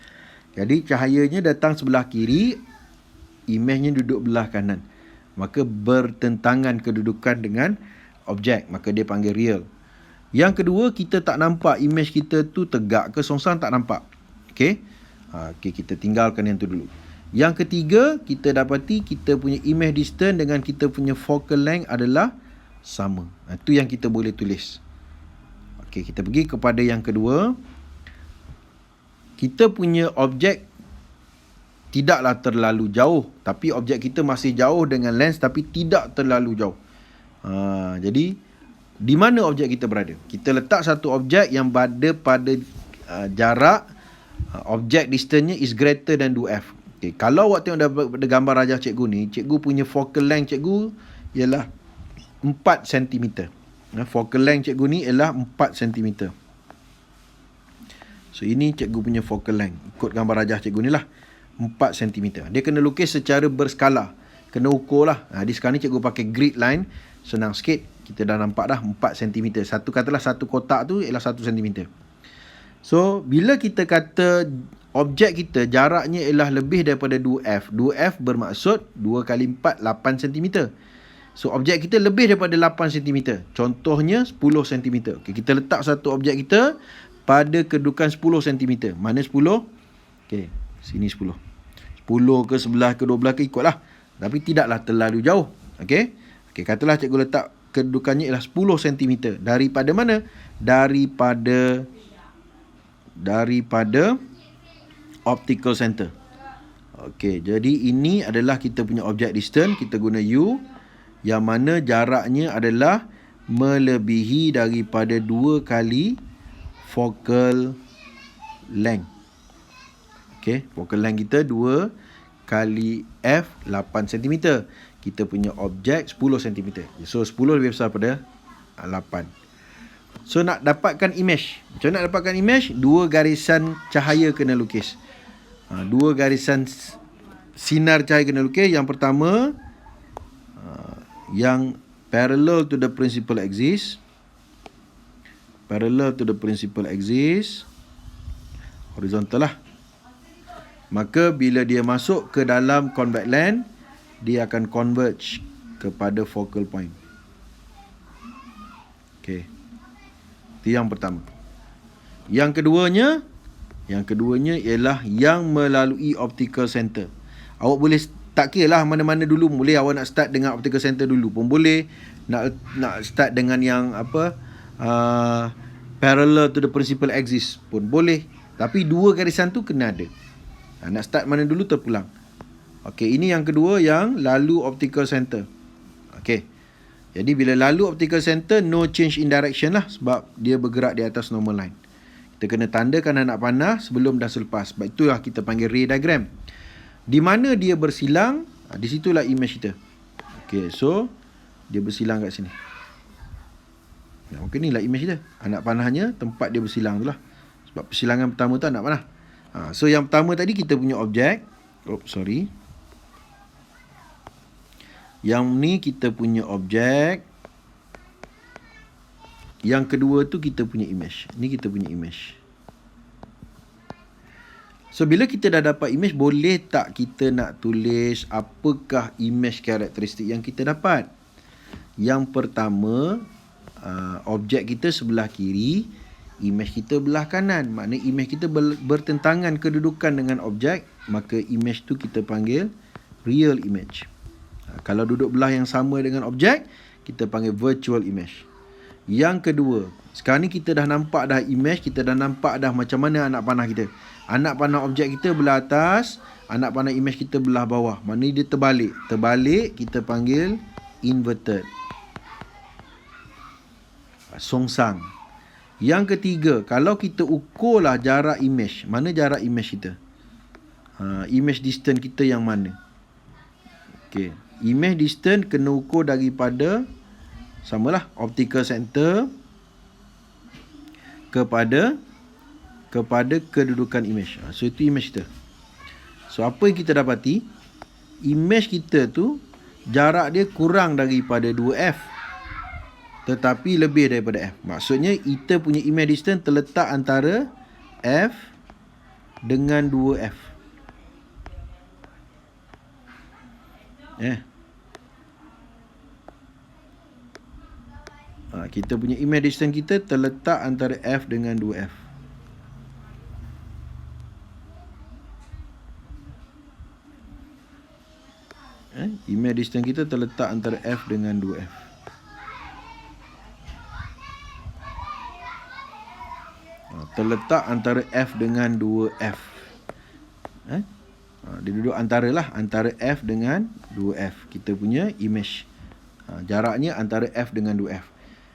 Jadi cahayanya datang sebelah kiri, image-nya duduk belah kanan. Maka bertentangan kedudukan dengan objek, maka dia panggil real. Yang kedua, kita tak nampak image kita tu tegak ke songsang, tak nampak. Okey. Okey, kita tinggalkan yang tu dulu. Yang ketiga, kita dapati kita punya image distance dengan kita punya focal length adalah sama. Itu yang kita boleh tulis. Okey, kita pergi kepada yang kedua. Kita punya objek tidaklah terlalu jauh, tapi objek kita masih jauh dengan lens, tapi tidak terlalu jauh. Jadi, di mana objek kita berada? Kita letak satu objek yang berada pada jarak objek distance-nya is greater than 2f. Okay. Kalau awak tengok pada gambar rajah cikgu ni, cikgu punya focal length cikgu ialah 4 cm. Focal length cikgu ni ialah 4 cm. So, ini cikgu punya focal length. Ikut gambar rajah cikgu ni lah. 4 cm. Dia kena lukis secara berskala. Kena ukur lah. Di sekarang ni cikgu pakai grid line. Senang sikit. Kita dah nampak dah 4 cm. Katalah satu kotak tu ialah 1 cm. So, bila kita kata objek kita jaraknya ialah lebih daripada 2f. 2f bermaksud 2 kali 4, 8 cm. So, objek kita lebih daripada 8 cm. Contohnya 10 cm. Okay, kita letak satu objek kita pada kedudukan 10 cm. Mana 10? Okay, sini 10. 10 ke 11 ke 12 ke ikutlah. Tapi tidaklah terlalu jauh. Okay, katalah cikgu letak kedudukannya ialah 10 cm. Daripada mana? Daripada optical center. Okey, jadi ini adalah kita punya object distance. Kita guna U, yang mana jaraknya adalah melebihi daripada 2 kali focal length. Okey, focal length kita 2 kali F 8 cm. Kita punya objek 10 cm. So 10 lebih besar pada 8. So nak dapatkan image. Macam nak dapatkan image? 2 garisan cahaya kena lukis. 2 garisan sinar cahaya kena lukis. Yang pertama, yang parallel to the principal axis. Parallel to the principal axis. Horizontal lah. Maka bila dia masuk ke dalam convex lens, dia akan converge kepada focal point. Okey. Itu yang pertama. Yang keduanya ialah yang melalui optical center. Awak boleh tak kira lah mana-mana dulu boleh. Awak nak start dengan optical center dulu pun boleh. Nak start dengan yang parallel to the principal axis pun boleh. Tapi 2 garisan tu kena ada. Nak start mana dulu terpulang. Okey, ini yang kedua yang lalu optical center. Okey. Jadi bila lalu optical center, no change in direction lah. Sebab dia bergerak di atas normal line. Kita kena tandakan anak panah sebelum dan selepas. Sebab itulah kita panggil ray diagram. Di mana dia bersilang, di situlah image kita. Okey, so dia bersilang kat sini. Okey, inilah image kita. Anak panahnya, tempat dia bersilang tu lah. Sebab persilangan pertama tu anak panah. So yang pertama tadi kita punya objek. Yang ni kita punya objek. Yang kedua tu kita punya image. Ni kita punya image. So bila kita dah dapat image, boleh tak kita nak tulis apakah image karakteristik yang kita dapat? Yang pertama, objek kita sebelah kiri, image kita belah kanan. Maknanya image kita bertentangan kedudukan dengan objek, maka image tu kita panggil real image. Kalau duduk belah yang sama dengan objek, kita panggil virtual image. Yang kedua, sekarang ni kita dah nampak dah image, kita dah nampak dah macam mana anak panah kita. Anak panah objek kita belah atas, anak panah image kita belah bawah. Maknanya dia terbalik. Terbalik kita panggil inverted. Songsang. Yang ketiga, kalau kita ukurlah jarak image, mana jarak image kita? Image distance kita yang mana? Okey, image distance kena ukur daripada samalah optical center kepada kedudukan image. So itu image kita. So apa yang kita dapati? Image kita tu jarak dia kurang daripada 2F, tetapi lebih daripada F. Maksudnya kita punya image distance terletak antara F dengan 2F. Kita punya image distance kita terletak antara F dengan 2F. Image distance kita terletak antara F dengan 2F. Terletak antara F dengan 2F. Dia duduk antara F dengan 2F. Kita punya image. Jaraknya antara F dengan 2F.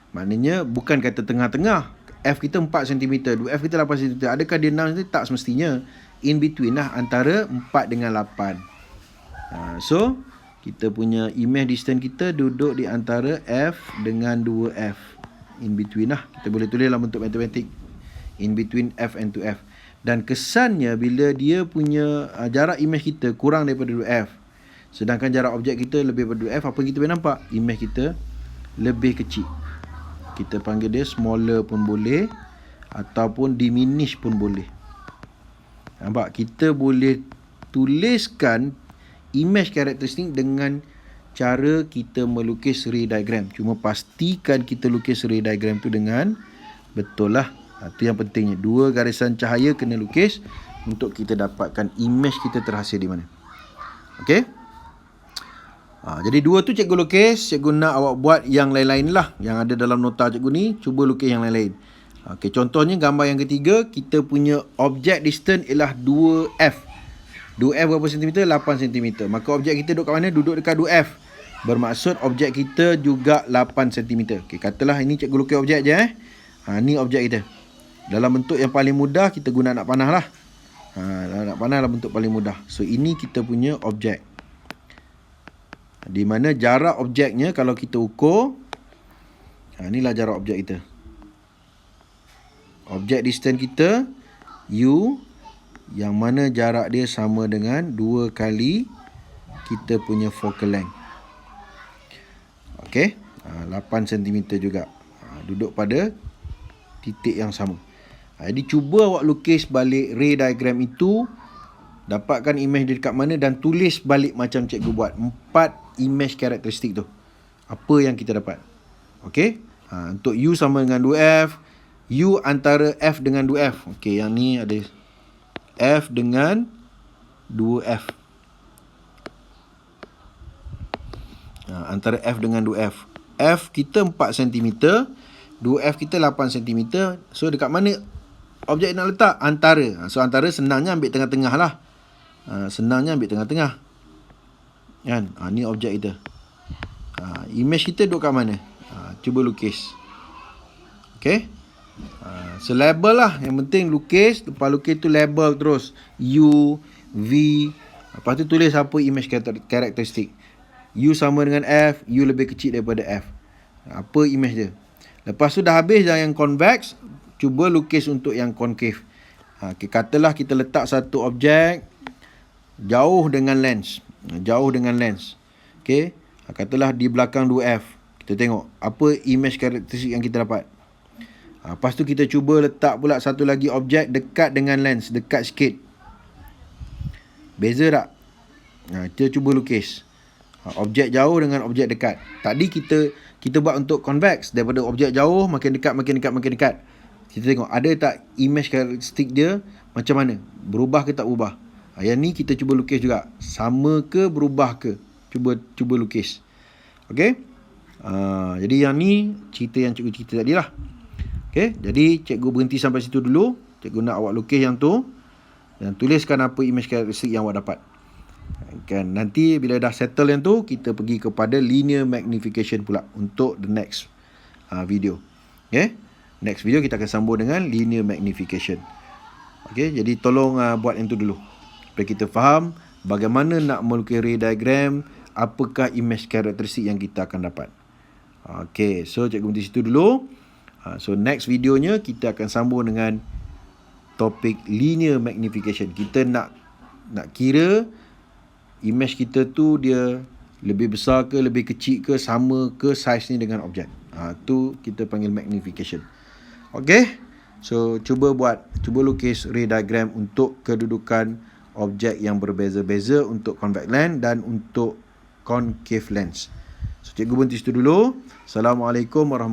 Maknanya bukan kata tengah-tengah. F kita 4 cm, 2F kita 8 cm. Adakah dia 6 cm? Tak semestinya. In between lah, antara 4 dengan 8. So kita punya image distance kita duduk di antara F dengan 2F. In between lah. Kita boleh tulis dalam bentuk matematik. In between F and 2F. Dan kesannya bila dia punya jarak image kita kurang daripada 2F, sedangkan jarak objek kita lebih daripada 2F, apa kita boleh nampak? Image kita lebih kecil. Kita panggil dia smaller pun boleh, ataupun diminish pun boleh. Nampak? Kita boleh tuliskan image karakteristik dengan cara kita melukis ray diagram. Cuma pastikan kita lukis ray diagram tu dengan betul lah. Itu yang pentingnya. 2 garisan cahaya kena lukis untuk kita dapatkan image kita terhasil di mana. Okey. Jadi 2 tu cikgu lukis. Cikgu nak awak buat yang lain-lain lah. Yang ada dalam nota cikgu ni, cuba lukis yang lain-lain. Okey, contohnya gambar yang ketiga, kita punya object distance ialah 2F. 2F berapa cm? 8 cm. Maka objek kita duduk kat mana? Duduk dekat 2F. Bermaksud objek kita juga 8 cm. Okey, katalah ini cikgu lukis objek je. Ni objek kita. Dalam bentuk yang paling mudah, kita guna anak panah lah. Anak panah dalam bentuk paling mudah. So, ini kita punya objek. Di mana jarak objeknya, kalau kita ukur, inilah jarak objek kita. Objek distance kita, U, yang mana jarak dia sama dengan 2 kali kita punya focal length. Okey, 8 cm juga. Duduk pada titik yang sama. Jadi cuba awak lukis balik ray diagram itu, dapatkan image dia dekat mana dan tulis balik macam cikgu buat. 4 image karakteristik tu. Apa yang kita dapat. Okey. Untuk U sama dengan 2F, U antara F dengan 2F. Okey, yang ni ada F dengan 2F. Antara F dengan 2F. F kita 4 cm, 2F kita 8 cm. So dekat mana objek nak letak? Antara. So antara senangnya ambil tengah-tengah lah. Senangnya ambil tengah-tengah. Kan? Ni objek kita. Image kita duduk kat mana? Cuba lukis. Okay. So label lah. Yang penting lukis. Lepas lukis tu label terus. U, V. Lepas tu tulis apa image karakteristik. U sama dengan F. U lebih kecil daripada F. Apa image dia? Lepas tu dah habis yang convex. Cuba lukis untuk yang concave. Katalah kita letak satu objek jauh dengan lens. Jauh dengan lens. Okay. Katalah di belakang 2F. Kita tengok apa image karakteristik yang kita dapat. Lepas tu kita cuba letak pula satu lagi objek dekat dengan lens. Dekat sikit. Beza tak? Kita cuba lukis. Objek jauh dengan objek dekat. Tadi kita buat untuk convex. Daripada objek jauh makin dekat, makin dekat, makin dekat. Kita tengok ada tak image karakteristik dia macam mana. Berubah ke tak berubah. Yang ni kita cuba lukis juga. Sama ke berubah ke. Cuba lukis. Okay. Jadi yang ni cerita yang cikgu cerita tadi lah. Okay. Jadi cikgu berhenti sampai situ dulu. Cikgu nak awak lukis yang tu. Dan tuliskan apa image karakteristik yang awak dapat. Kan, nanti bila dah settle yang tu, kita pergi kepada linear magnification pula untuk the next video. Okay. Next video kita akan sambung dengan linear magnification. Okay, jadi tolong buat yang tu dulu supaya kita faham bagaimana nak melukis ray diagram, apakah image karakteristik yang kita akan dapat. Okay, so cikgu berhenti situ dulu. So next videonya kita akan sambung dengan topik linear magnification. Kita nak kira image kita tu dia lebih besar ke, lebih kecil ke, sama ke saiz ni dengan objek. Tu kita panggil magnification. Okay, so cuba lukis ray diagram untuk kedudukan objek yang berbeza-beza untuk convex lens dan untuk concave lens. So cikgu berhenti situ dulu. Assalamualaikum warahmatullahi wabarakatuh.